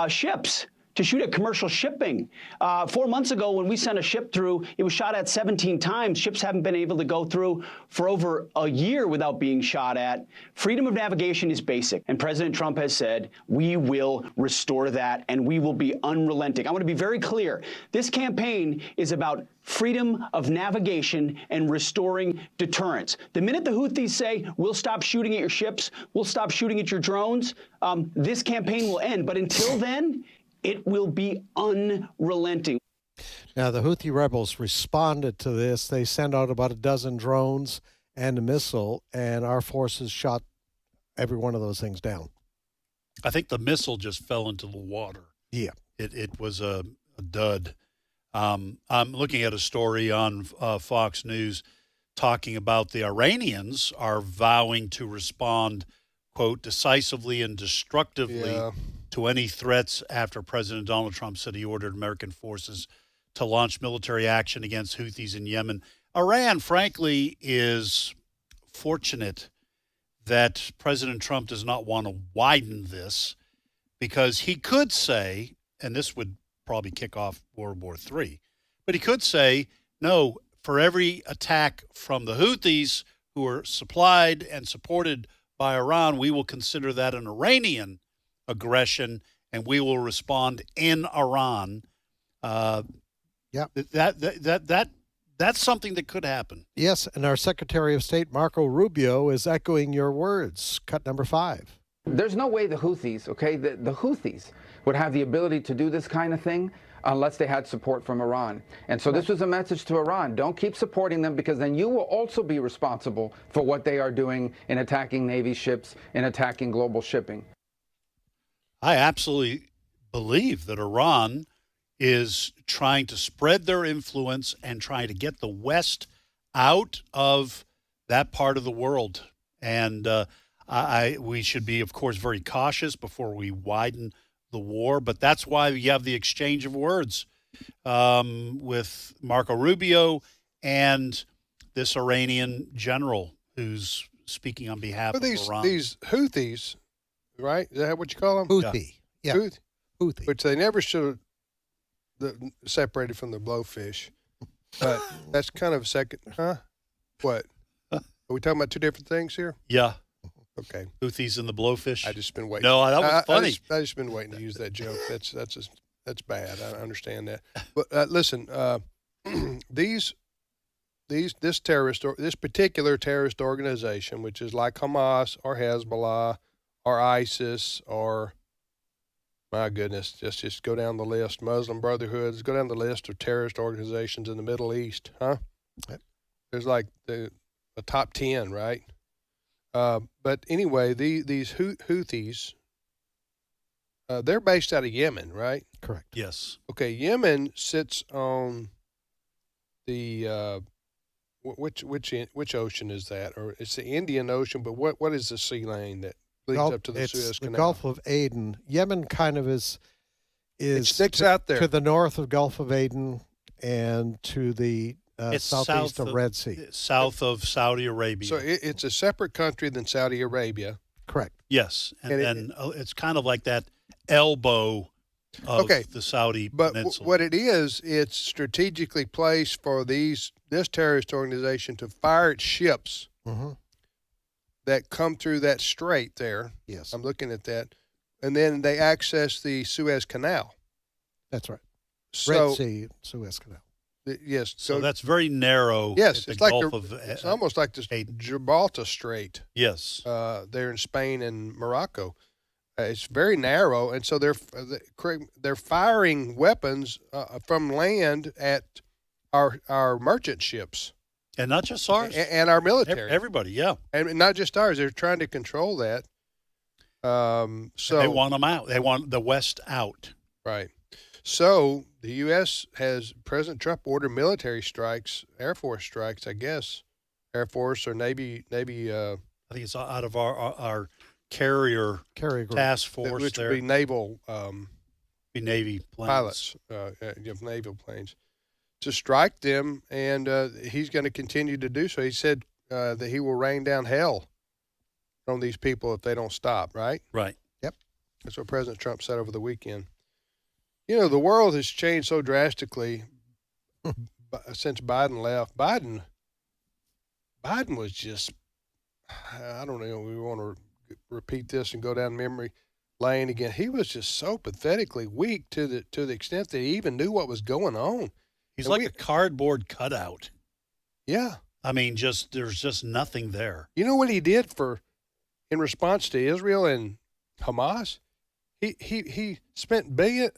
ships, to shoot at commercial shipping. 4 months ago, when we sent a ship through, it was shot at 17 times. Ships haven't been able to go through for over a year without being shot at. Freedom of navigation is basic, and President Trump has said, we will restore that, and we will be unrelenting. I want to be very clear. This campaign is about freedom of navigation and restoring deterrence. The minute the Houthis say, we'll stop shooting at your ships, we'll stop shooting at your drones, this campaign will end. But until then, it will be unrelenting. Now, the Houthi rebels responded to this. They sent out about a dozen drones and a missile, and our forces shot every one of those things down. I think the missile just fell into the water. Yeah. It was a dud. I'm looking at a story on Fox News talking about the Iranians are vowing to respond, quote, decisively and destructively to any threats after President Donald Trump said he ordered American forces to launch military action against Houthis in Yemen. Iran, frankly, is fortunate that President Trump does not want to widen this, because he could say, and this would probably kick off World War III, but he could say, no, for every attack from the Houthis, who are supplied and supported by Iran, we will consider that an Iranian aggression, and we will respond in Iran. That's something that could happen. Yes, and our Secretary of State, Marco Rubio, is echoing your words. Cut number 5. There's no way the Houthis, okay, the Houthis would have the ability to do this kind of thing unless they had support from Iran. And so this was a message to Iran. Don't keep supporting them, because then you will also be responsible for what they are doing in attacking Navy ships, in attacking global shipping. I absolutely believe that Iran is trying to spread their influence and trying to get the West out of that part of the world. And we should be, of course, very cautious before we widen the war. But that's why you have the exchange of words with Marco Rubio and this Iranian general who's speaking on behalf of Iran. These Houthis, right? Is that what you call them? Houthi. Yeah. Houthi. Which they never should have separated from the blowfish. But that's kind of second, huh? What? Are we talking about two different things here? Yeah. Okay. Houthis and the blowfish. I just been waiting. No, that was funny. I just been waiting to use that joke. That's bad. I understand that. But listen, this particular terrorist organization, which is like Hamas or Hezbollah or ISIS or, my goodness, just go down the list. Muslim Brotherhoods, go down the list of terrorist organizations in the Middle East, huh? There's like a top 10, right? But anyway, these Houthis, they're based out of Yemen, right? Correct. Yes. Okay, Yemen sits on the which ocean is that? Or it's the Indian Ocean, but what is the sea lane that leads up to the Suez Canal? The Gulf of Aden. Yemen kind of is it sticks out there to the north of Gulf of Aden and to the It's southeast of Red Sea. South of Saudi Arabia. So it's a separate country than Saudi Arabia. Correct. Yes, and then it's kind of like that elbow of the Saudi peninsula. But what it is, it's strategically placed for this terrorist organization to fire its ships that come through that strait there. Yes. I'm looking at that. And then they access the Suez Canal. That's right. So, Red Sea, Suez Canal. Yes. So that's very narrow. Yes, at it's the like Gulf it's almost like the Gibraltar Strait. Yes. There in Spain and Morocco. It's very narrow, and so they're firing weapons from land at our merchant ships, and not just ours, and our military. Everybody, yeah, and not just ours. They're trying to control that. So and they want them out. They want the West out. Right. So the U.S. has President Trump ordered military strikes, Air Force strikes, I guess, Air Force or Navy. I think it's out of our carrier task force, which there. would be naval, be Navy pilots, planes. naval planes, to strike them, and he's going to continue to do so. He said that he will rain down hell on these people if they don't stop. Right. Right. Yep. That's what President Trump said over the weekend. You know, the world has changed so drastically since Biden left. Biden was just, I don't know, we want to repeat this and go down memory lane again. He was just so pathetically weak to the extent that he even knew what was going on. He's like a cardboard cutout. Yeah. I mean, there's just nothing there. You know what he did in response to Israel and Hamas? He spent billions,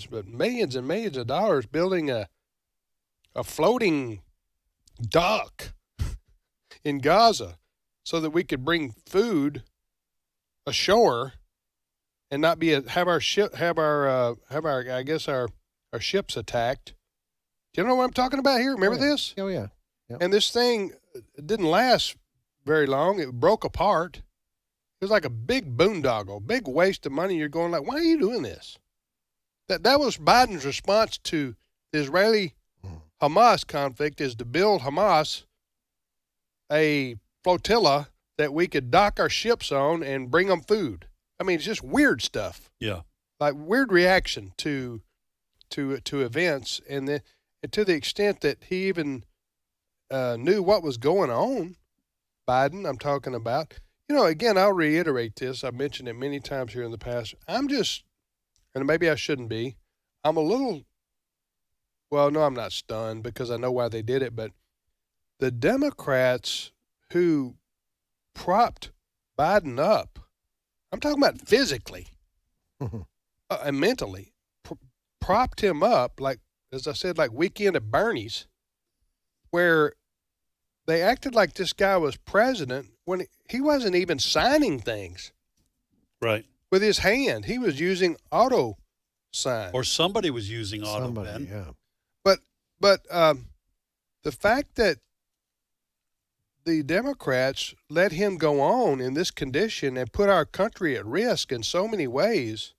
but millions and millions of dollars building a floating dock in Gaza so that we could bring food ashore and not have our ships attacked. Do you know what I'm talking about here? Remember this? Oh yeah. Yep. And this thing didn't last very long. It broke apart. It was like a big boondoggle, big waste of money. You're going like, why are you doing this? That was Biden's response to the Israeli-Hamas conflict, is to build Hamas a flotilla that we could dock our ships on and bring them food. I mean, it's just weird stuff. Yeah. Like weird reaction to events, and to the extent that he even knew what was going on. Biden, I'm talking about. You know, again, I'll reiterate this. I've mentioned it many times here in the past. I'm just, and maybe I shouldn't be, I'm a little, well, no, I'm not stunned because I know why they did it, but the Democrats who propped Biden up, I'm talking about physically and mentally, propped him up, like, as I said, like Weekend at Bernie's, where they acted like this guy was president when he wasn't even signing things. Right. With his hand. He was using auto sign. Or somebody was using auto pen. Yeah. But the fact that the Democrats let him go on in this condition and put our country at risk in so many ways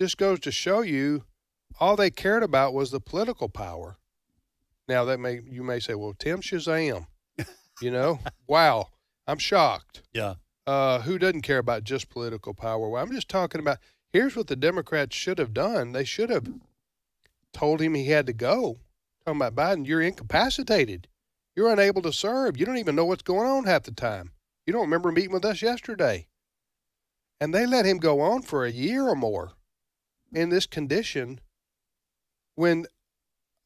just goes to show you all they cared about was the political power. Now, you may say, well, Tim Shazam, wow, I'm shocked. Yeah. Who doesn't care about just political power? Well, I'm just talking about, here's what the Democrats should have done. They should have told him he had to go. Talking about Biden, you're incapacitated. You're unable to serve. You don't even know what's going on half the time. You don't remember meeting with us yesterday. And they let him go on for a year or more in this condition when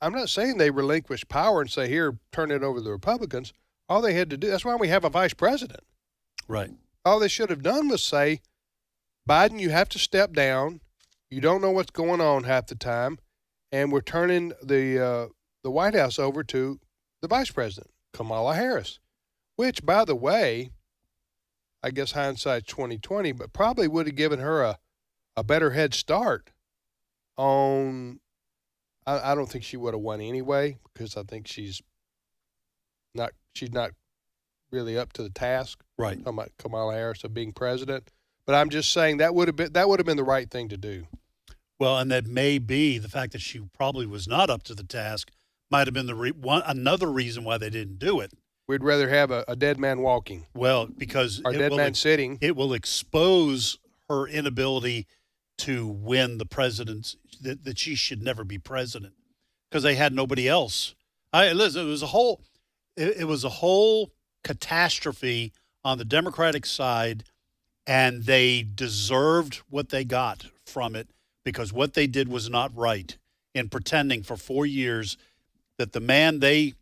I'm not saying they relinquish power and say, here, turn it over to the Republicans. All they had to do, that's why we have a vice president. Right. All they should have done was say, Biden, you have to step down. You don't know what's going on half the time. And we're turning the White House over to the vice president, Kamala Harris, which, by the way, I guess hindsight's 2020, but probably would have given her a better head start on. I don't think she would have won anyway, because I think she's not really up to the task. Right. Talking about Kamala Harris of being president. But I'm just saying that would have been the right thing to do. Well, and that may be the fact that she probably was not up to the task might have been another reason why they didn't do it. We'd rather have a dead man walking. Well, because or dead man sitting. It will expose her inability to win the presidency, that she should never be president, because they had nobody else. Listen, it was a whole catastrophe on the Democratic side, and they deserved what they got from it, because what they did was not right in pretending for 4 years that the man they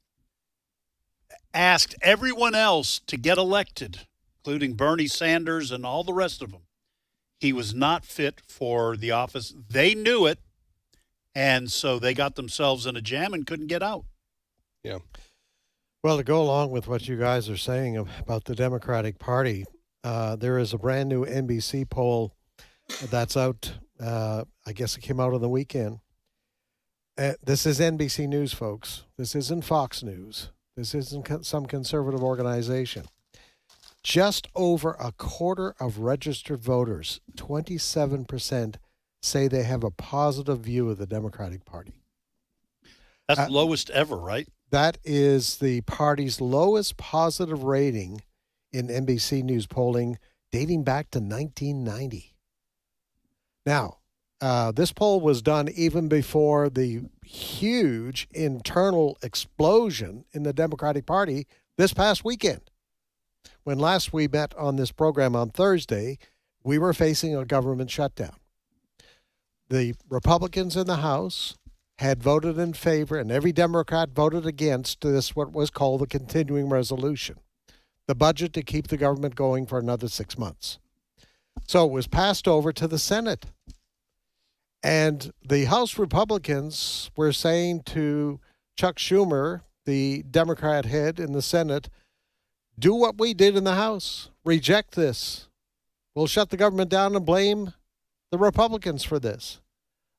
asked everyone else to get elected, including Bernie Sanders and all the rest of them, he was not fit for the office. They knew it, and so they got themselves in a jam and couldn't get out. Yeah. Well, to go along with what you guys are saying about the Democratic Party, there is a brand new NBC poll that's out. I guess it came out on the weekend. This is NBC News, folks. This isn't Fox News. This isn't some conservative organization. Just over a quarter of registered voters, 27%, say they have a positive view of the Democratic Party. That's the lowest ever, right? That is the party's lowest positive rating in NBC News polling dating back to 1990. Now, this poll was done even before the huge internal explosion in the Democratic Party this past weekend. When last we met on this program on Thursday, we were facing a government shutdown. The Republicans in the House had voted in favor, and every Democrat voted against this, what was called the continuing resolution, the budget to keep the government going for another 6 months. So it was passed over to the Senate. And the House Republicans were saying to Chuck Schumer, the Democrat head in the Senate, do what we did in the House. Reject this. We'll shut the government down and blame the Republicans for this.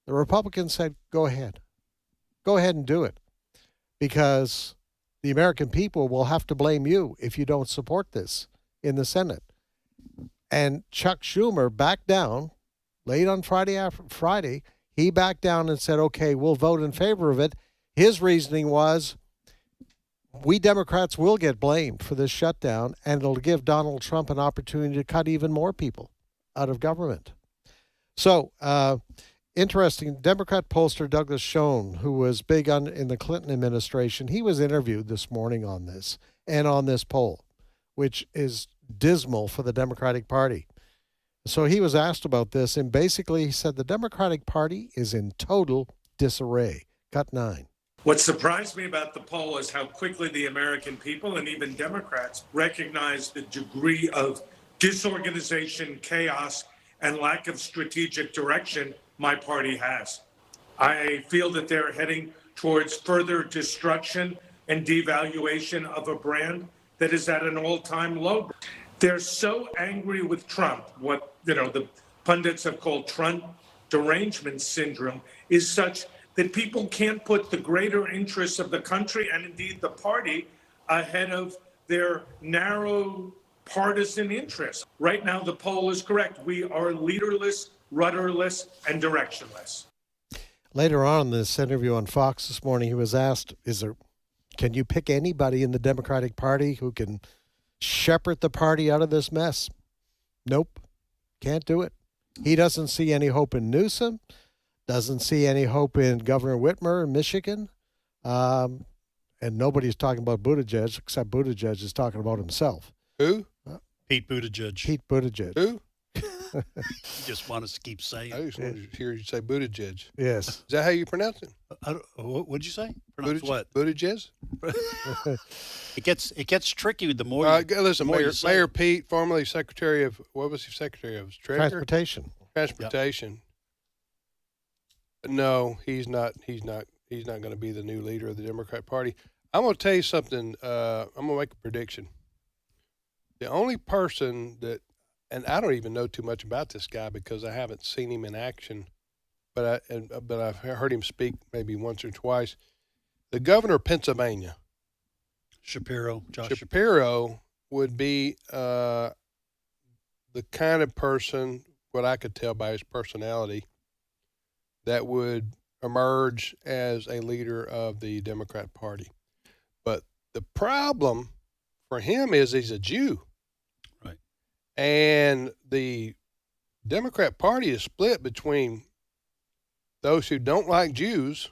The Republicans said, go ahead. Go ahead and do it. Because the American people will have to blame you if you don't support this in the Senate. And Chuck Schumer backed down late on Friday. He backed down and said, okay, we'll vote in favor of it. His reasoning was, we Democrats will get blamed for this shutdown, and it'll give Donald Trump an opportunity to cut even more people out of government. So, interesting, Democrat pollster Douglas Schoen, who was big in the Clinton administration, he was interviewed this morning on this and on this poll, which is dismal for the Democratic Party. So he was asked about this, and basically he said the Democratic Party is in total disarray. Cut 9. What surprised me about the poll is how quickly the American people and even Democrats recognize the degree of disorganization, chaos, and lack of strategic direction my party has. I feel that they're heading towards further destruction and devaluation of a brand that is at an all-time low. They're so angry with Trump. What the pundits have called Trump derangement syndrome is such that people can't put the greater interests of the country and indeed the party ahead of their narrow partisan interests. Right now, the poll is correct. We are leaderless, rudderless, and directionless. Later on in this interview on Fox this morning, he was asked, can you pick anybody in the Democratic Party who can shepherd the party out of this mess? Nope. Can't do it. He doesn't see any hope in Newsom. doesn't see any hope in Governor Whitmer in Michigan. And nobody's talking about Buttigieg, except Buttigieg is talking about himself. Who? Pete Buttigieg. Pete Buttigieg. Who? You just want us to keep saying. I just wanted to hear you say Buttigieg. Yes. Is that how you pronounce it? What'd you say? Pronounce Buttigieg? what? Buttigieg? It gets tricky the more. Listen, the more you say. Mayor Pete, formerly Secretary of, what was he Secretary of? Treasurer? Transportation. No, he's not. He's not going to be the new leader of the Democrat Party. I'm going to tell you something. I'm going to make a prediction. The only person that, and I don't even know too much about this guy because I haven't seen him in action, but I've heard him speak maybe once or twice. The governor of Pennsylvania, Josh Shapiro, would be the kind of person, what I could tell by his personality, that would emerge as a leader of the Democrat Party. But the problem for him is he's a Jew. Right. And the Democrat Party is split between those who don't like Jews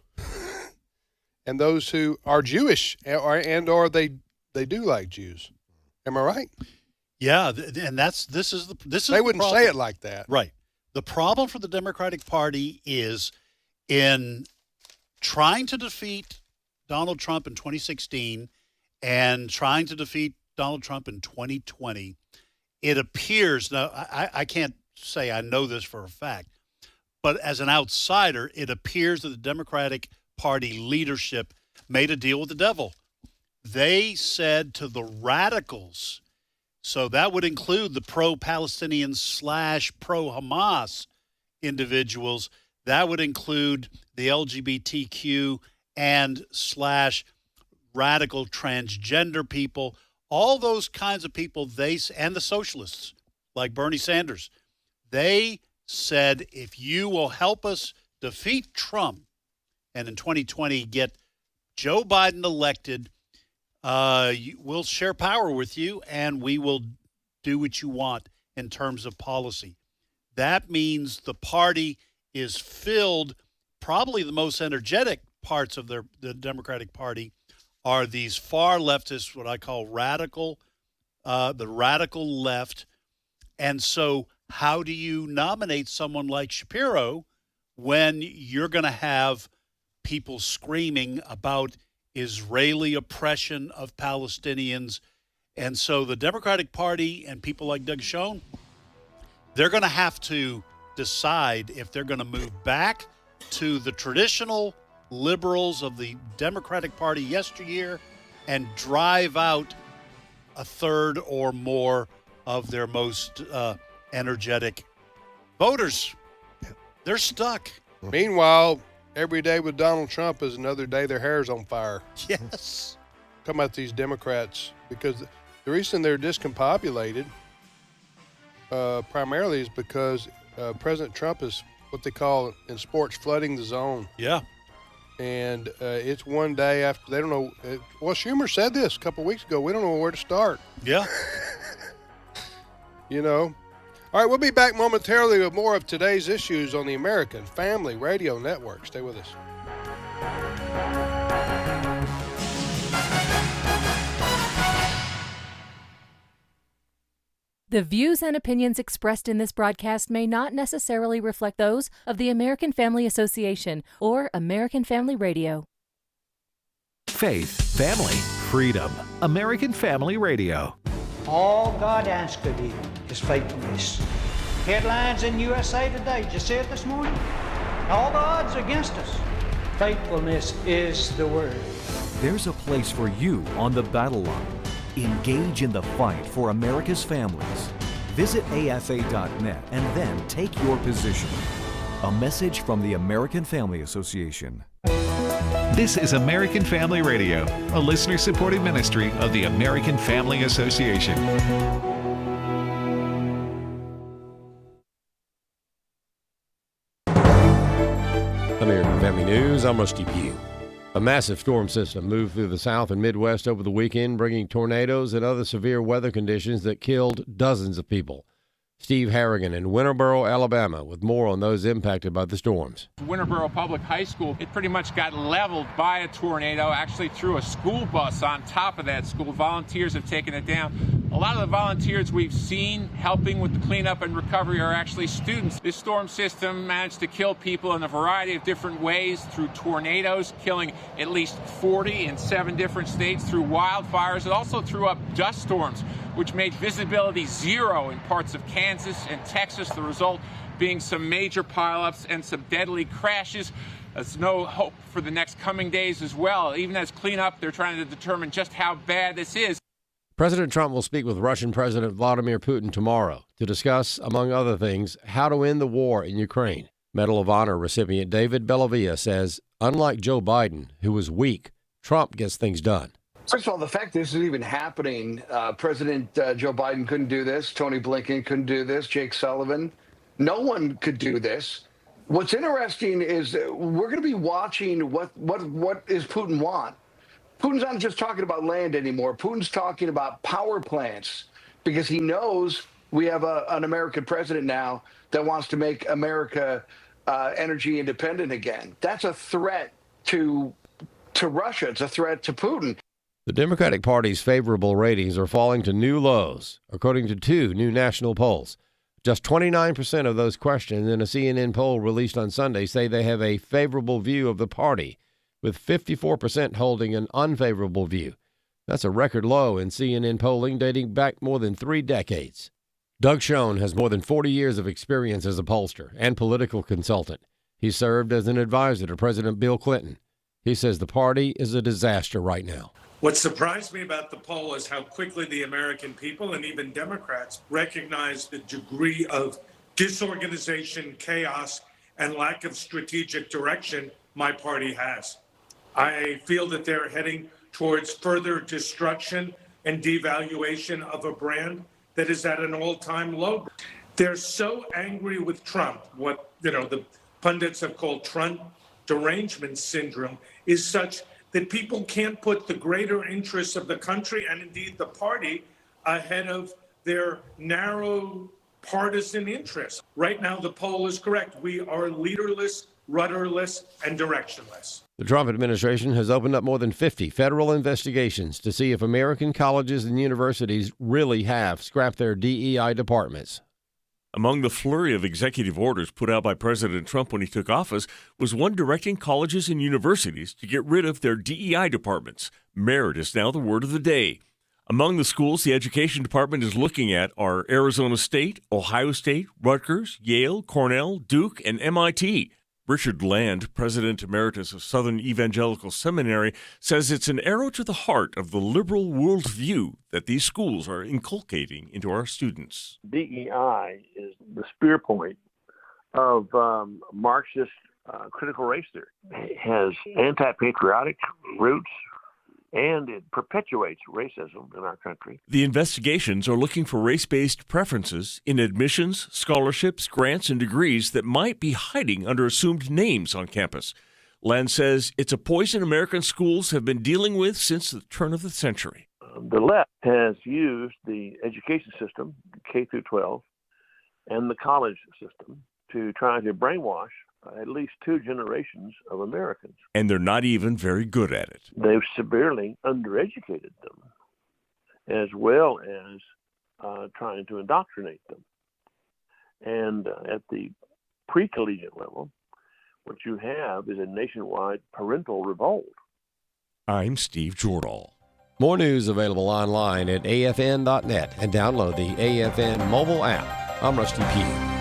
and those who are Jewish or they do like Jews. Am I right? Yeah, and this is they wouldn't the say it like that. Right. The problem for the Democratic Party is in trying to defeat Donald Trump in 2016 and trying to defeat Donald Trump in 2020. It appears, now I can't say I know this for a fact, but as an outsider, it appears that the Democratic Party leadership made a deal with the devil. They said to the radicals, so that would include the pro-Palestinian / pro-Hamas individuals. That would include the LGBTQ and / radical transgender people, all those kinds of people, and the socialists like Bernie Sanders. They said, if you will help us defeat Trump and in 2020 get Joe Biden elected, we'll share power with you and we will do what you want in terms of policy. That means the party is filled, probably the most energetic parts of the Democratic Party are these far leftists, what I call radical, the radical left. And so how do you nominate someone like Shapiro when you're going to have people screaming about Israeli oppression of Palestinians? And so the Democratic Party and people like Doug Schoen, they're going to have to decide if they're going to move back to the traditional liberals of the Democratic Party yesteryear and drive out a third or more of their most energetic voters. They're stuck. Meanwhile, every day with Donald Trump is another day their hair's on fire. Yes. Talking about these Democrats, because the reason they're discombobulated primarily is because President Trump is what they call in sports flooding the zone. Yeah. And it's one day after, they don't know. Well, Schumer said this a couple of weeks ago. We don't know where to start. Yeah. You know. All right, we'll be back momentarily with more of today's issues on the American Family Radio Network. Stay with us. The views and opinions expressed in this broadcast may not necessarily reflect those of the American Family Association or American Family Radio. Faith, family, freedom. American Family Radio. All God asks of you is faithfulness. Headlines in USA Today. Did you see it this morning? All the odds are against us. Faithfulness is the word. There's a place for you on the battle line. Engage in the fight for America's families. Visit AFA.net and then take your position. A message from the American Family Association. This is American Family Radio, a listener-supported ministry of the American Family Association. American Family News, I'm Rusty Pugh. A massive storm system moved through the South and Midwest over the weekend, bringing tornadoes and other severe weather conditions that killed dozens of people. Steve Harrigan in Winterboro, Alabama, with more on those impacted by the storms. Winterboro Public High School, it pretty much got leveled by a tornado, actually threw a school bus on top of that school. Volunteers have taken it down. A lot of the volunteers we've seen helping with the cleanup and recovery are actually students. This storm system managed to kill people in a variety of different ways through tornadoes, killing at least 40 in 7 different states, through wildfires. It also threw up dust storms, which made visibility 0 in parts of Kansas and Texas, the result being some major pileups and some deadly crashes. There's no hope for the next coming days as well. Even as cleanup, they're trying to determine just how bad this is. President Trump will speak with Russian President Vladimir Putin tomorrow to discuss, among other things, how to end the war in Ukraine. Medal of Honor recipient David Bellavia says, unlike Joe Biden, who was weak, Trump gets things done. First of all, the fact this is even happening, President Joe Biden couldn't do this, Tony Blinken couldn't do this, Jake Sullivan, no one could do this. What's interesting is we're going to be watching what is Putin want. Putin's not just talking about land anymore. Putin's talking about power plants because he knows we have an American president now that wants to make America energy independent again. That's a threat to Russia. It's a threat to Putin. The Democratic Party's favorable ratings are falling to new lows, according to 2 new national polls. Just 29% of those questioned in a CNN poll released on Sunday say they have a favorable view of the party, with 54% holding an unfavorable view. That's a record low in CNN polling dating back more than 3 decades. Doug Schoen has more than 40 years of experience as a pollster and political consultant. He served as an advisor to President Bill Clinton. He says the party is a disaster right now. What surprised me about the poll is how quickly the American people and even Democrats recognize the degree of disorganization, chaos, and lack of strategic direction my party has. I feel that they're heading towards further destruction and devaluation of a brand that is at an all-time low. They're so angry with Trump. What the pundits have called Trump derangement syndrome is such that people can't put the greater interests of the country and indeed the party ahead of their narrow partisan interests. Right now, the poll is correct. We are leaderless, rudderless, and directionless. The Trump administration has opened up more than 50 federal investigations to see if American colleges and universities really have scrapped their DEI departments. Among the flurry of executive orders put out by President Trump when he took office was one directing colleges and universities to get rid of their DEI departments. Merit is now the word of the day. Among the schools the Education Department is looking at are Arizona State, Ohio State, Rutgers, Yale, Cornell, Duke, and MIT. Richard Land, President Emeritus of Southern Evangelical Seminary, says it's an arrow to the heart of the liberal worldview that these schools are inculcating into our students. DEI is the spear point of Marxist critical race theory. It has anti-patriotic roots, and it perpetuates racism in our country. The investigations are looking for race-based preferences in admissions, scholarships, grants, and degrees that might be hiding under assumed names on campus. Land says it's a poison American schools have been dealing with since the turn of the century. The left has used the education system, K through 12, and the college system to try to brainwash at least 2 generations of Americans. And they're not even very good at it. They've severely undereducated them, as well as trying to indoctrinate them. And at the pre-collegiate level, what you have is a nationwide parental revolt. I'm Steve Jordahl. More news available online at afn.net and download the AFN mobile app. I'm Rusty Pugh.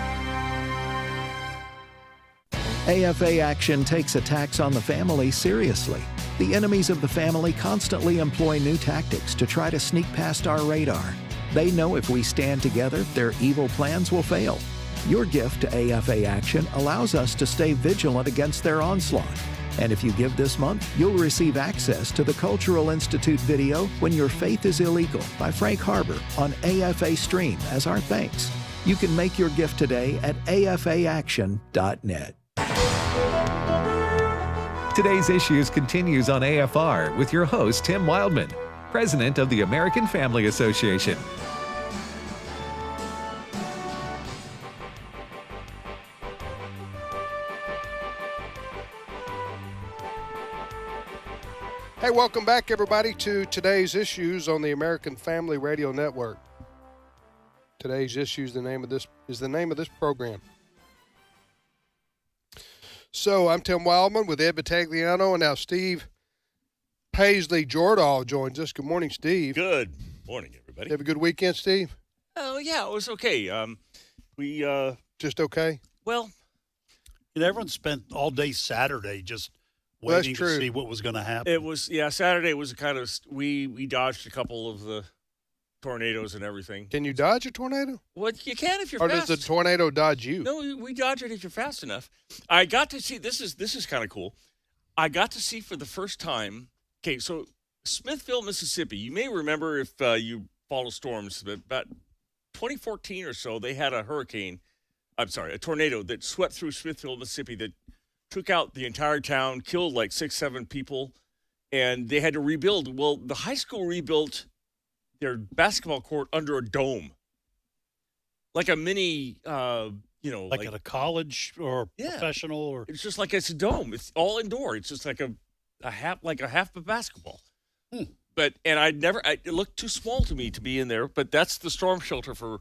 AFA Action takes attacks on the family seriously. The enemies of the family constantly employ new tactics to try to sneak past our radar. They know if we stand together, their evil plans will fail. Your gift to AFA Action allows us to stay vigilant against their onslaught. And if you give this month, you'll receive access to the Cultural Institute video When Your Faith is Illegal by Frank Harbor on AFA Stream as our thanks. You can make your gift today at afaaction.net. Today's Issues continues on AFR with your host, Tim Wildman, President of the American Family Association. Hey, welcome back, everybody, to Today's Issues on the American Family Radio Network. Today's Issues is the name of this program. So I'm Tim Wildman with Ed Vitagliano, and now Steve Paisley Jordahl joins us. Good morning, Steve. Good morning, everybody. You have a good weekend, Steve? Oh, yeah, it was okay. Just okay? Well, everyone spent all day Saturday just waiting to see what was going to happen. It was, Saturday was kind of, we dodged a couple of the tornadoes and everything. Can you dodge a tornado? Well, you can if you're or fast. Does the tornado dodge you? No, we dodge it if you're fast enough. I got to see, this is kind of cool. I got to see for the first time, okay, so Smithville, Mississippi, you may remember if you follow storms, but about 2014 or so, they had a tornado that swept through Smithville, Mississippi that took out the entire town, killed like 6-7 people, and they had to rebuild. Well, the high school rebuilt their basketball court under a dome, like a mini, like at a college or professional, or it's just like it's a dome. It's all indoor. It's just like a half of basketball. It looked too small to me to be in there. But that's the storm shelter for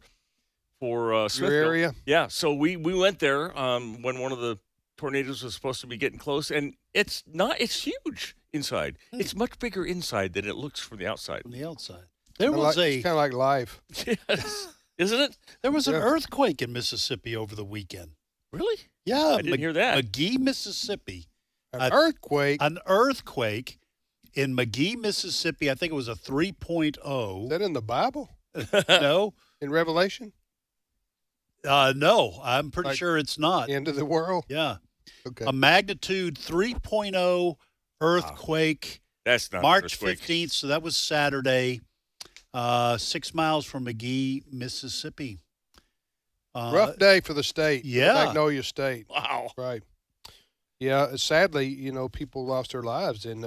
Smithville. Your area. Yeah. So we went there when one of the tornadoes was supposed to be getting close, and it's huge inside. It's much bigger inside than it looks from the outside. From the outside. It's kind of like live. Yes. Isn't it? There was an earthquake in Mississippi over the weekend. Really? Yeah. I didn't hear that. McGee, Mississippi. An earthquake? An earthquake in McGee, Mississippi. I think it was a 3.0. Is that in the Bible? No. In Revelation? No, I'm pretty sure it's not. End of the world? Yeah. Okay. A magnitude 3.0 earthquake. That's not March an earthquake. 15th, so that was Saturday. 6 miles from McGee, Mississippi. Rough day for the state. Yeah. Magnolia State. Wow. Right. Yeah, sadly, people lost their lives in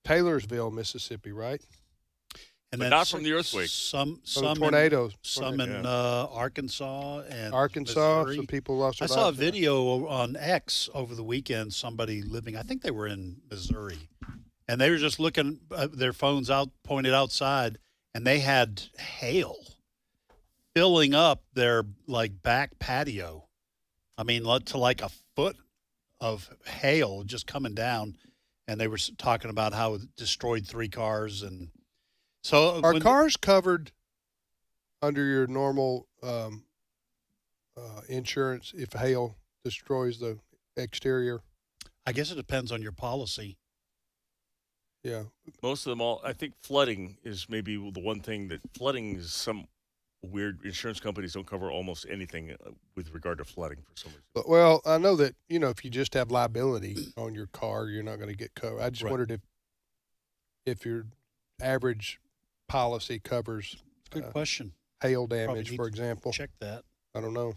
Taylorsville, Mississippi, right? And But not from the earthquake. Some tornadoes. Some in Arkansas and Arkansas, Missouri. some people lost their I saw a lives. video on X over the weekend. Somebody living, I think they were in Missouri, and they were just looking their phones out, pointed outside, and they had hail filling up their back patio. I mean, to like a foot of hail just coming down, and they were talking about how it destroyed 3 cars. And so are cars covered under your normal insurance if hail destroys the exterior? I guess it depends on your policy. Yeah. Most of them all, I think flooding is maybe the one thing that flooding is some weird insurance companies don't cover almost anything with regard to flooding for some reason. Well, I know that, if you just have liability on your car, you're not going to get covered. I just wondered if your average policy covers good question. Hail damage, for example. Check that. I don't know.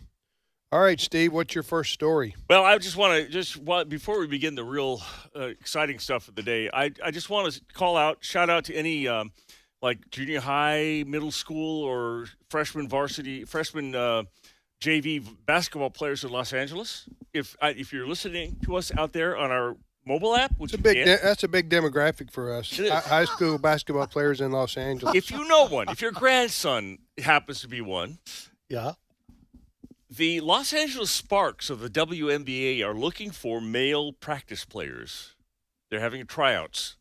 All right, Steve, what's your first story? Well, I just want to, before we begin the real exciting stuff of the day, I just want to shout out to any junior high, middle school, or freshman JV basketball players in Los Angeles. If you're listening to us out there on our mobile app, which that's a big demographic for us. It is. High school basketball players in Los Angeles. If you know one, if your grandson happens to be one, yeah. The Los Angeles Sparks of the WNBA are looking for male practice players. They're having tryouts.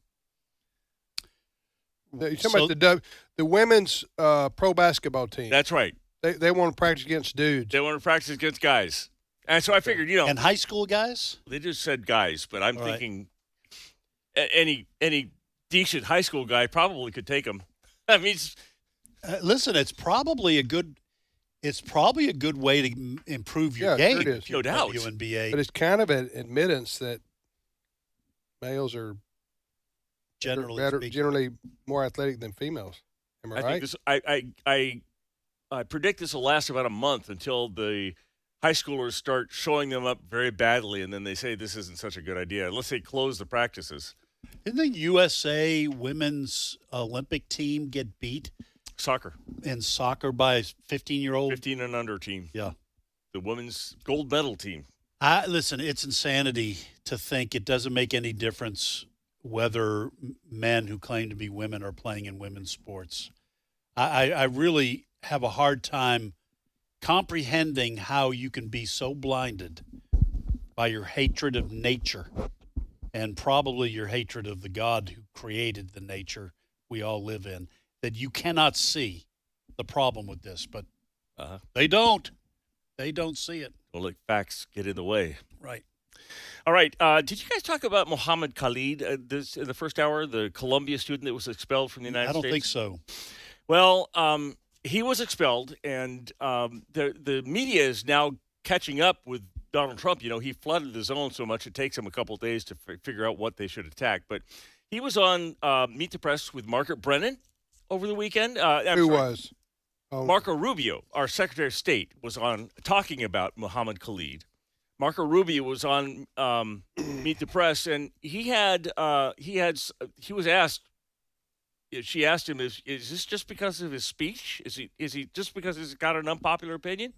You're talking about the women's pro basketball team. That's right. They want to practice against dudes. They want to practice against guys. And so I figured, And high school guys? They just said guys, but I'm thinking any decent high school guy probably could take them. I mean, listen, it's probably a good way to improve your game. Sure it is. No doubt. WNBA. But it's kind of an admittance that males are generally more athletic than females. Am I right? Think I predict this will last about a month until the high schoolers start showing them up very badly, and then they say this isn't such a good idea. Unless they close the practices. Didn't the USA women's Olympic team get beat? Soccer. In soccer by a 15-year-old? 15 and under team. Yeah. The women's gold medal team. Listen, it's insanity to think it doesn't make any difference whether men who claim to be women are playing in women's sports. I really have a hard time comprehending how you can be so blinded by your hatred of nature and probably your hatred of the God who created the nature we all live in, that you cannot see the problem with this. But they don't. They don't see it. Well, look, facts get in the way. Right. All right. Did you guys talk about Muhammad Khalid in the first hour, the Columbia student that was expelled from the United States? I don't think so. Well, he was expelled, and the media is now catching up with Donald Trump. You know, he flooded the zone so much it takes him a couple of days to figure out what they should attack. But he was on Meet the Press with Margaret Brennan over the weekend. Who was? Oh. Marco Rubio, our Secretary of State, was on talking about Muhammad Khalid. Marco Rubio was on Meet the Press, and he was asked. She asked him, "Is this just because of his speech? Is he just because he's got an unpopular opinion?"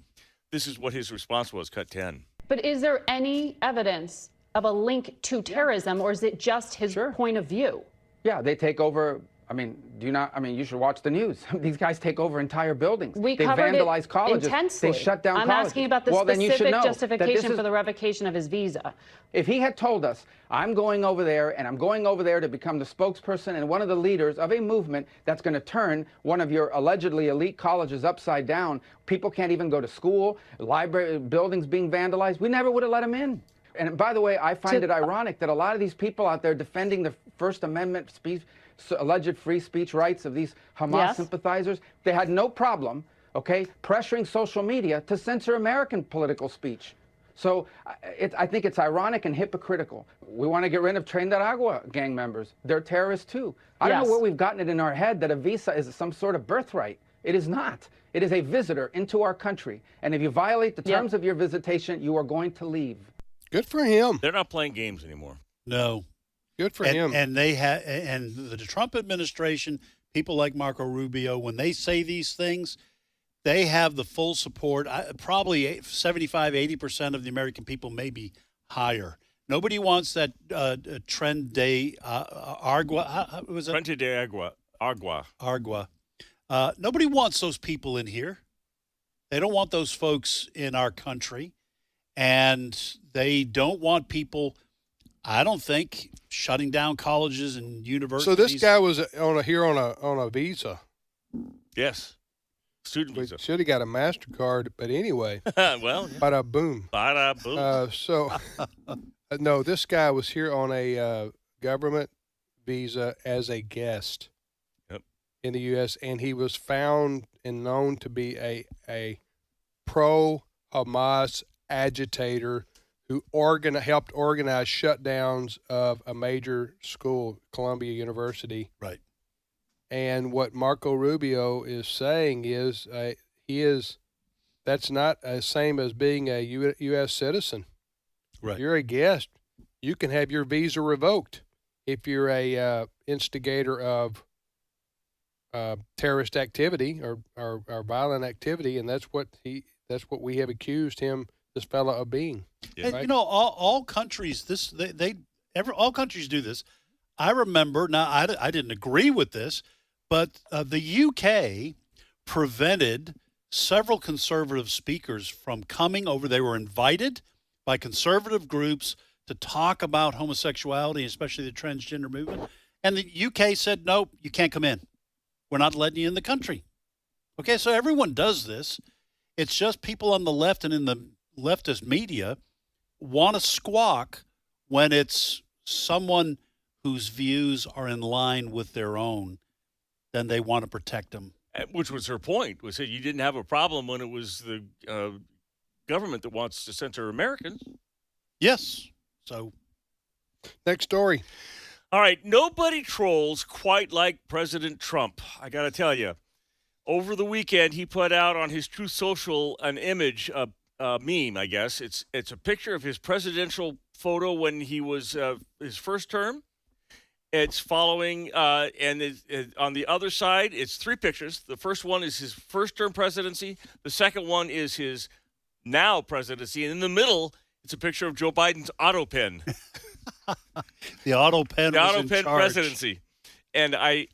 This is what his response was. Cut 10. But is there any evidence of a link to terrorism, or is it just his point of view? Yeah, they take over. I mean, you should watch the news. These guys take over entire buildings. We they covered vandalize it colleges. intensely. They shut down I'm colleges. asking about the specific justification for the revocation of his visa. If he had told us, I'm going over there, and I'm going over there to become the spokesperson and one of the leaders of a movement that's going to turn one of your allegedly elite colleges upside down, people can't even go to school, library buildings being vandalized, we never would have let him in. And by the way, I find it ironic that a lot of these people out there defending the First Amendment speech, alleged free speech rights of these Hamas sympathizers, they had no problem, pressuring social media to censor American political speech. So I think it's ironic and hypocritical. We want to get rid of Tren de Aragua gang members. They're terrorists too. I don't know where we've gotten it in our head that a visa is some sort of birthright. It is not. It is a visitor into our country. And if you violate the terms of your visitation, you are going to leave. Good for him. They're not playing games anymore. No. Good for him. And the Trump administration, people like Marco Rubio, when they say these things, they have the full support. Probably 75, 80% of the American people, maybe higher. Nobody wants that Tren de Aragua. Was it? Tren de Aragua. Nobody wants those people in here. They don't want those folks in our country. And they don't want people, I don't think, shutting down colleges and universities. So this guy was on a visa. Yes. Student visa. Should have got a MasterCard, but anyway. Well. Bada boom. Bada boom. No, this guy was here on a government visa as a guest in the U.S., and he was found and known to be a pro-Hamas agitator who helped organize shutdowns of a major school, Columbia University. Right. And what Marco Rubio is saying is that's not the same as being a U.S. citizen. Right. If you're a guest, you can have your visa revoked if you're a instigator of terrorist activity or violent activity, and that's what we have accused this fellow of being. Yeah. And, all countries all countries do this. I remember, now I didn't agree with this, but the UK prevented several conservative speakers from coming over. They were invited by conservative groups to talk about homosexuality, especially the transgender movement. And the UK said, no, you can't come in. We're not letting you in the country. Okay, so everyone does this. It's just people on the left and in the leftist media want to squawk when it's someone whose views are in line with their own. Then they want to protect them. Which was her point, was that you didn't have a problem when it was the government that wants to censor Americans. Yes. So, next story. All right, nobody trolls quite like President Trump, I got to tell you. Over the weekend, he put out on his Truth Social an image, a meme, I guess. It's a picture of his presidential photo when he was his first term. It's following, and on the other side, it's three pictures. The first one is his first-term presidency. The second one is his now presidency. And in the middle, it's a picture of Joe Biden's auto pen. The auto pen the was auto in pen charge. presidency. And I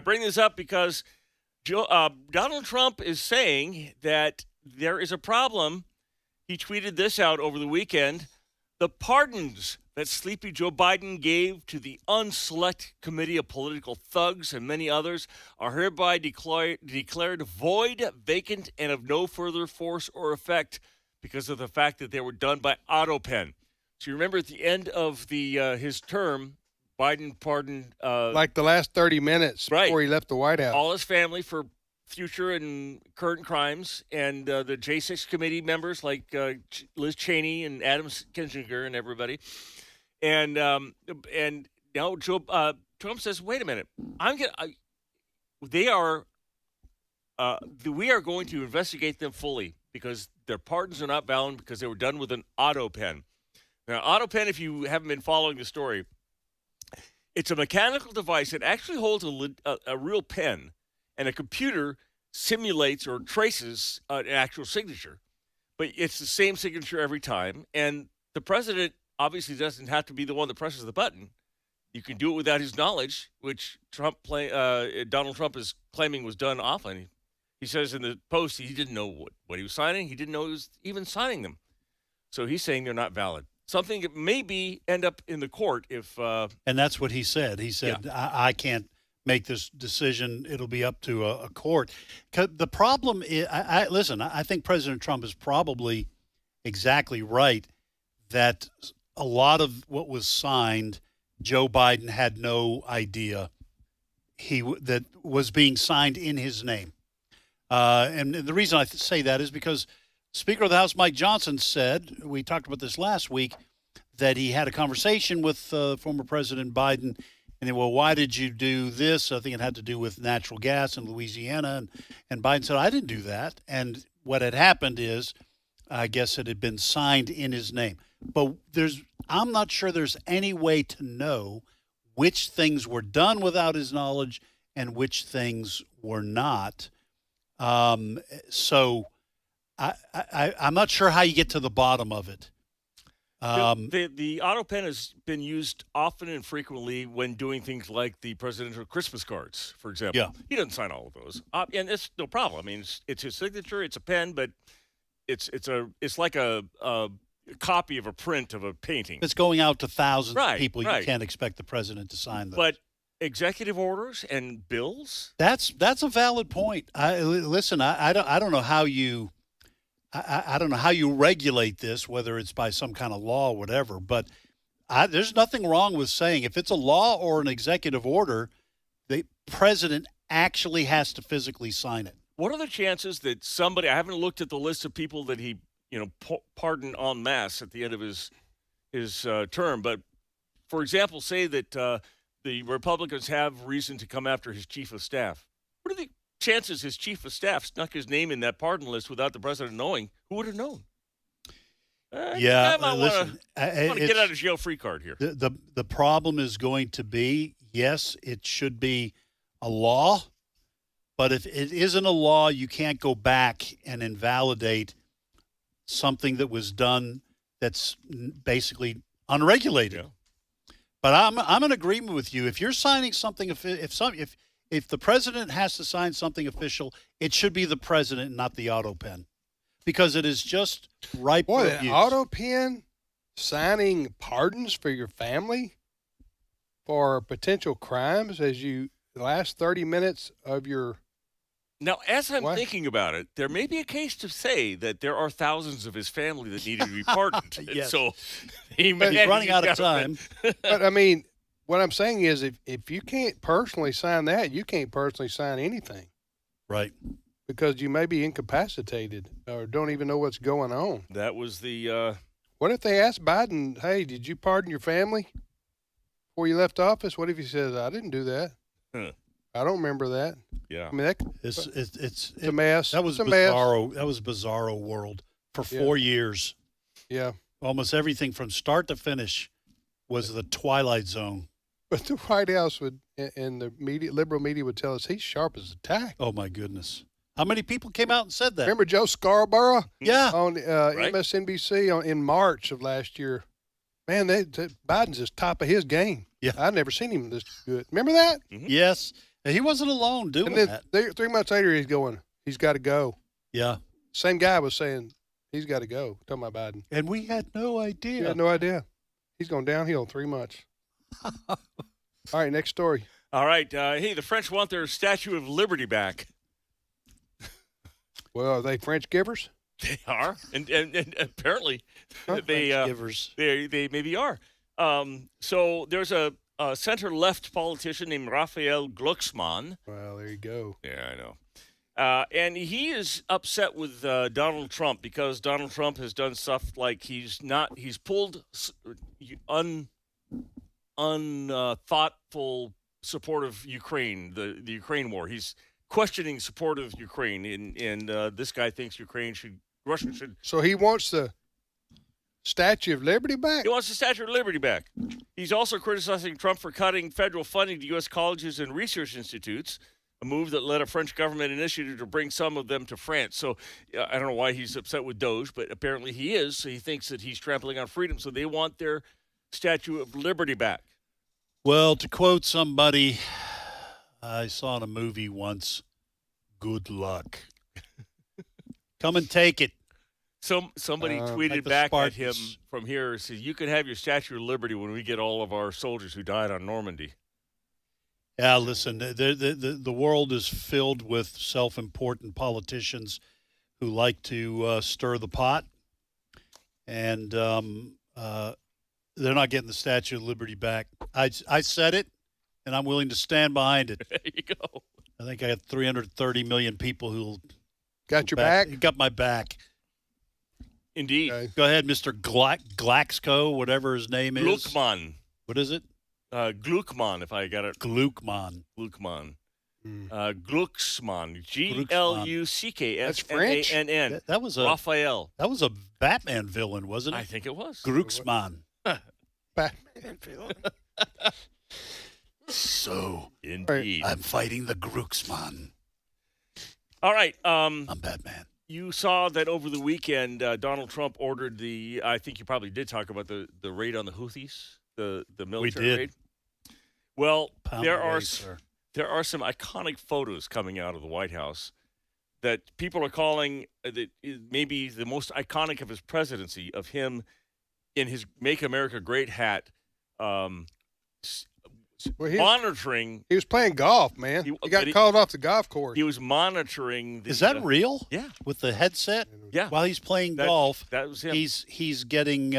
bring this up because Donald Trump is saying that there is a problem. He tweeted this out over the weekend. The pardons that Sleepy Joe Biden gave to the unselect committee of political thugs and many others are hereby declared void, vacant, and of no further force or effect because of the fact that they were done by auto pen. So you remember at the end of his term, Biden pardoned like the last 30 minutes before he left the White House. all his family for future and current crimes, and the J6 committee members like Liz Cheney and Adam Kinzinger and everybody. And now Trump says, "Wait a minute, we are going to investigate them fully because their pardons are not valid because they were done with an auto pen." Now, auto pen, if you haven't been following the story, it's a mechanical device that actually holds a real pen, and a computer simulates or traces an actual signature. But it's the same signature every time, and the president obviously doesn't have to be the one that presses the button. You can do it without his knowledge, which Donald Trump is claiming was done often. He says in the post he didn't know what he was signing. He didn't know he was even signing them. So he's saying they're not valid. Something that maybe end up in the court if and that's what he said. He said, I can't make this decision. It'll be up to a court. The problem is, listen, I think President Trump is probably exactly right that a lot of what was signed, Joe Biden had no idea that was being signed in his name. And the reason I say that is because Speaker of the House Mike Johnson said, we talked about this last week, that he had a conversation with former President Biden, and they, well, why did you do this? I think it had to do with natural gas in Louisiana. And Biden said, I didn't do that. And what had happened is, I guess it had been signed in his name. But I'm not sure there's any way to know which things were done without his knowledge and which things were not. So I'm not sure how you get to the bottom of it. The auto pen has been used often and frequently when doing things like the presidential Christmas cards, for example. Yeah. He doesn't sign all of those, and it's no problem. I mean, it's his signature. It's a pen, but it's like a copy of a print of a painting. It's going out to thousands of Right, people. right. You can't expect the president to sign those. But executive orders and bills? That's a valid point. Listen, I don't know how you. I don't know how you regulate this, whether it's by some kind of law or whatever, but there's nothing wrong with saying if it's a law or an executive order, the president actually has to physically sign it. What are the chances that somebody, I haven't looked at the list of people that he, pardoned en masse at the end of his term, but for example, say that the Republicans have reason to come after his chief of staff. What are the chances his chief of staff snuck his name in that pardon list without the president knowing? Who would have known? Yeah, I listen, want to get out of jail free card here. The problem is going to be, yes, it should be a law, but if it isn't a law, you can't go back and invalidate something that was done that's basically unregulated. Yeah. But I'm in agreement with you. If you're signing something, if the president has to sign something official, it should be the president, not the auto pen, because it is just ripe for abuse. An auto pen signing pardons for your family for potential crimes the last 30 minutes of your. Now, as I'm thinking about it, there may be a case to say that there are thousands of his family that needed to be pardoned. Yes. So he's running out of time. But I mean, what I'm saying is if you can't personally sign that, you can't personally sign anything. Right. Because you may be incapacitated or don't even know what's going on. That was the What if they asked Biden, hey, did you pardon your family before you left office? What if he says, I didn't do that? Huh. I don't remember that. Yeah. I mean, it's a mess. That was it's a bizarro. Mess. That was Bizarro World for 4 years. Yeah. Almost everything from start to finish was the Twilight Zone. But the White House and the liberal media would tell us he's sharp as a tack. Oh, my goodness. How many people came out and said that? Remember Joe Scarborough? Yeah. On MSNBC in March of last year. Man, Biden's just top of his game. Yeah. I've never seen him this good. Remember that? Yes. He wasn't alone doing and that. then 3 months later, he's got to go. Yeah. Same guy was saying he's got to go, talking about Biden. And we had no idea. We had no idea. He's going downhill in 3 months. All right, next story. All right. Hey, the French want their Statue of Liberty back. Well, are they French givers? They are, and apparently they givers. They maybe are. So there's a center-left politician named Raphael Glucksmann. Well, there you go. Yeah, I know. And he is upset with Donald Trump because Donald Trump has done stuff like he's pulled unthoughtful support of Ukraine, the Ukraine war. He's questioning support of Ukraine, and this guy thinks Russia should. So he wants the Statue of Liberty back? He wants the Statue of Liberty back. He's also criticizing Trump for cutting federal funding to U.S. colleges and research institutes, a move that led a French government initiative to bring some of them to France. So I don't know why he's upset with Doge, but apparently he is. So he thinks that he's trampling on freedom. So they want their Statue of Liberty back. Well, to quote somebody I saw in a movie once, good luck. Come and take it. Somebody tweeted like back at Spartans. him from here, says, "You can have your Statue of Liberty when we get all of our soldiers who died on Normandy." Yeah, listen, the world is filled with self-important politicians who like to stir the pot, and they're not getting the Statue of Liberty back. I said it, and I'm willing to stand behind it. There you go. I think I got 330 million people who got your back. Got my back. Indeed. Okay. Go ahead, Mr. Glaxko, whatever his name is. Gluckman. What is it? Gluckman, if I got it. Gluckman. Gluckman. Hmm. Glucksmann. Glucksmann. That was a Raphael. That was a Batman villain, wasn't it? I think it was. Glucksmann. Batman villain. So, Indeed. I'm fighting the Glucksmann. All right. I'm Batman. You saw that over the weekend, Donald Trump ordered I think you probably did talk about the raid on the Houthis, the military did. raid. Well, Pound there away, are sir. some iconic photos coming out of the White House that people are calling that maybe the most iconic of his presidency, of him in his "Make America Great" hat, monitoring. He was playing golf, man. He got called off the golf course. He was monitoring. Is that real? Yeah. With the headset? Yeah. While he's playing golf, that was him. He's getting.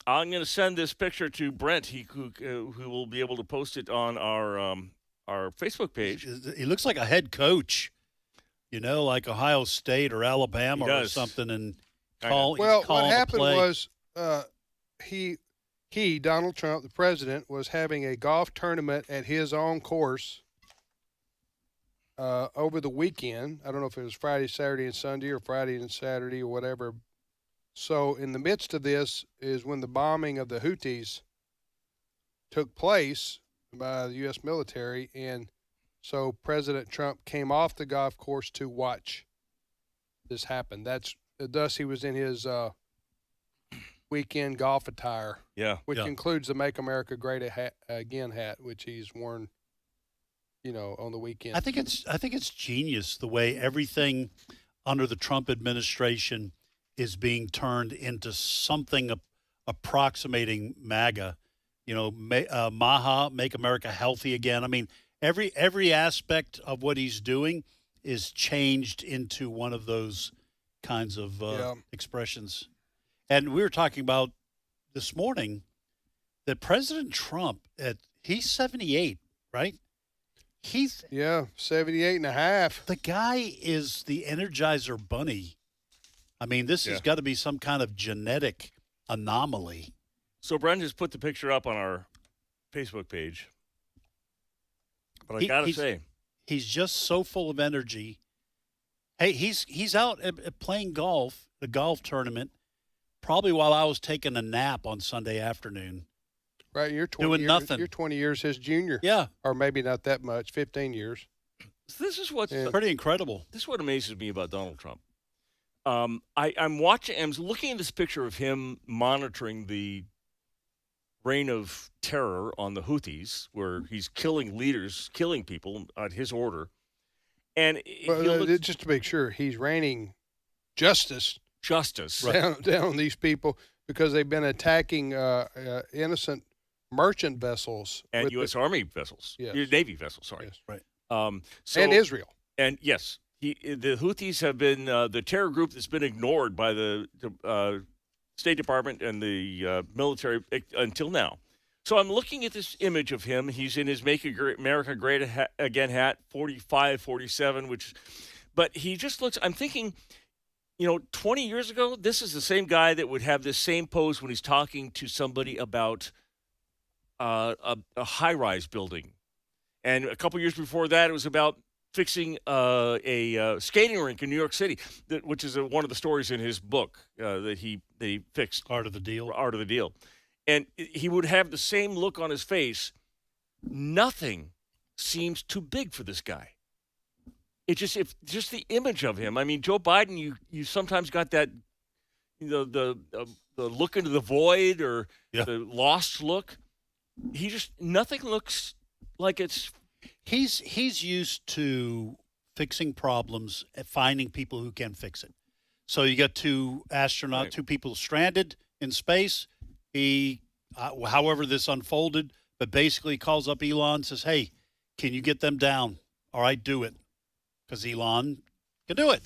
I'm going to send this picture to Brent, who will be able to post it on our Facebook page. He looks like a head coach, like Ohio State or Alabama or something. And what happened was he, Donald Trump, the president, was having a golf tournament at his own course over the weekend. I don't know if it was Friday, Saturday, and Sunday, or Friday and Saturday, or whatever. So in the midst of this is when the bombing of the Houthis took place by the U.S. military, and so President Trump came off the golf course to watch this happen. Thus he was in his weekend golf attire, which includes the "Make America Great Again" hat, which he's worn, on the weekend. I think it's genius the way everything under the Trump administration is being turned into something approximating MAGA. MAHA, Make America Healthy Again. I mean, every aspect of what he's doing is changed into one of those kinds of expressions. And we were talking about this morning that President Trump, he's 78, right? He's 78 and a half. The guy is the Energizer Bunny. I mean, this has got to be some kind of genetic anomaly. So Brent has put the picture up on our Facebook page. But I got to say, he's just so full of energy. Hey, he's out playing golf, the golf tournament, probably while I was taking a nap on Sunday afternoon. Right, you're 20 doing years, nothing. You're 20 years his junior. Yeah. Or maybe not that much, 15 years. This is what's pretty incredible. This is what amazes me about Donald Trump. I'm looking at this picture of him monitoring the reign of terror on the Houthis, where he's killing leaders, killing people at his order. And just to make sure, he's raining justice down on these people because they've been attacking innocent merchant vessels and U.S. Army vessels, Navy vessels. Sorry, yes, right. And Israel. And yes, the Houthis have been the terror group that's been ignored by the State Department and the military until now. So I'm looking at this image of him. He's in his Make America Great Again hat, 45, 47, but he just looks, I'm thinking, 20 years ago, this is the same guy that would have this same pose when he's talking to somebody about a high-rise building. And a couple years before that, it was about fixing a skating rink in New York City, which is one of the stories in his book that he fixed. Art of the Deal. Art of the Deal. And he would have the same look on his face. Nothing seems too big for this guy. Just the image of him. I mean, Joe Biden, you sometimes got that, the look into the void or the lost look. Nothing looks like it's. He's used to fixing problems and finding people who can fix it. So you got two astronauts, two people stranded in space. He, however this unfolded, but basically calls up Elon and says, hey, can you get them down? All right, do it. Because Elon can do it.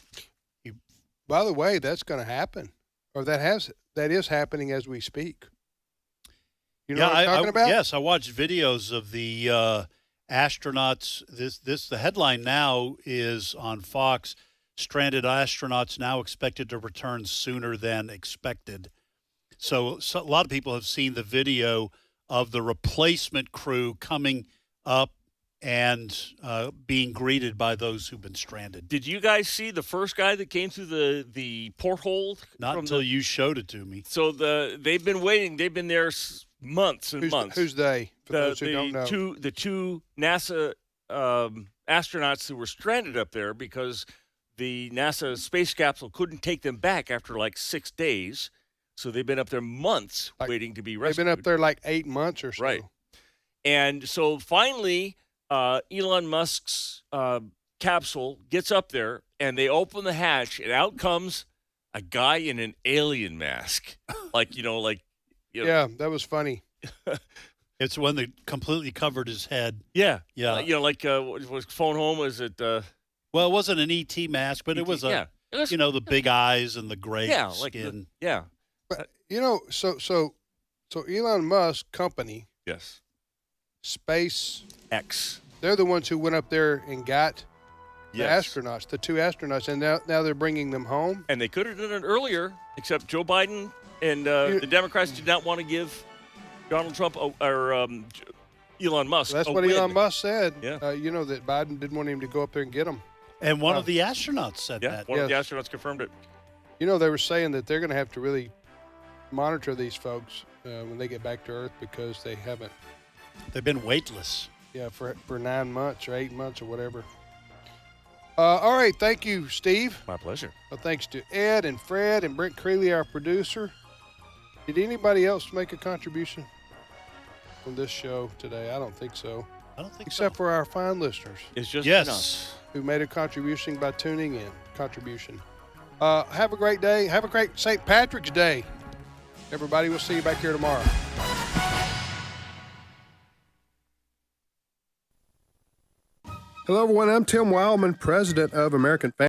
By the way, that's going to happen. Or that is happening as we speak. You know what I'm talking about? Yes, I watched videos of the astronauts. The headline now is on Fox, stranded astronauts now expected to return sooner than expected. So a lot of people have seen the video of the replacement crew coming up and being greeted by those who've been stranded. Did you guys see the first guy that came through the porthole? Not until you showed it to me. So they've been waiting. They've been there months and months. Who's they? For those who don't know. The two NASA astronauts who were stranded up there because the NASA space capsule couldn't take them back after like 6 days. So they've been up there months waiting to be rescued. They've been up there like 8 months or so. Right. And so finally, Elon Musk's capsule gets up there, and they open the hatch, and out comes a guy in an alien mask. Yeah, that was funny. It's one that completely covered his head. Yeah. Yeah. Was Phone Home? Was it? Well, it wasn't an ET mask, but it was the big eyes and the gray skin. But so Elon Musk company, yes, SpaceX, they're the ones who went up there and got the astronauts, the two astronauts, and now they're bringing them home. And they could have done it earlier, except Joe Biden and the Democrats did not want to give Donald Trump or Elon Musk. That's a what win. Elon Musk said. Yeah. That Biden didn't want him to go up there and get them. And one of the astronauts said that. One of the astronauts confirmed it. They were saying that they're going to have to really monitor these folks when they get back to Earth because they've been weightless. Yeah, for 9 months or 8 months or whatever. All right, thank you, Steve. My pleasure. Well, thanks to Ed and Fred and Brent Creeley, our producer. Did anybody else make a contribution on this show today? I don't think so. I don't think Except for our fine listeners. It's just us. Who made a contribution by tuning in. Have a great day. Have a great St. Patrick's Day. Everybody, we'll see you back here tomorrow. Hello, everyone. I'm Tim Wildman, president of American Family.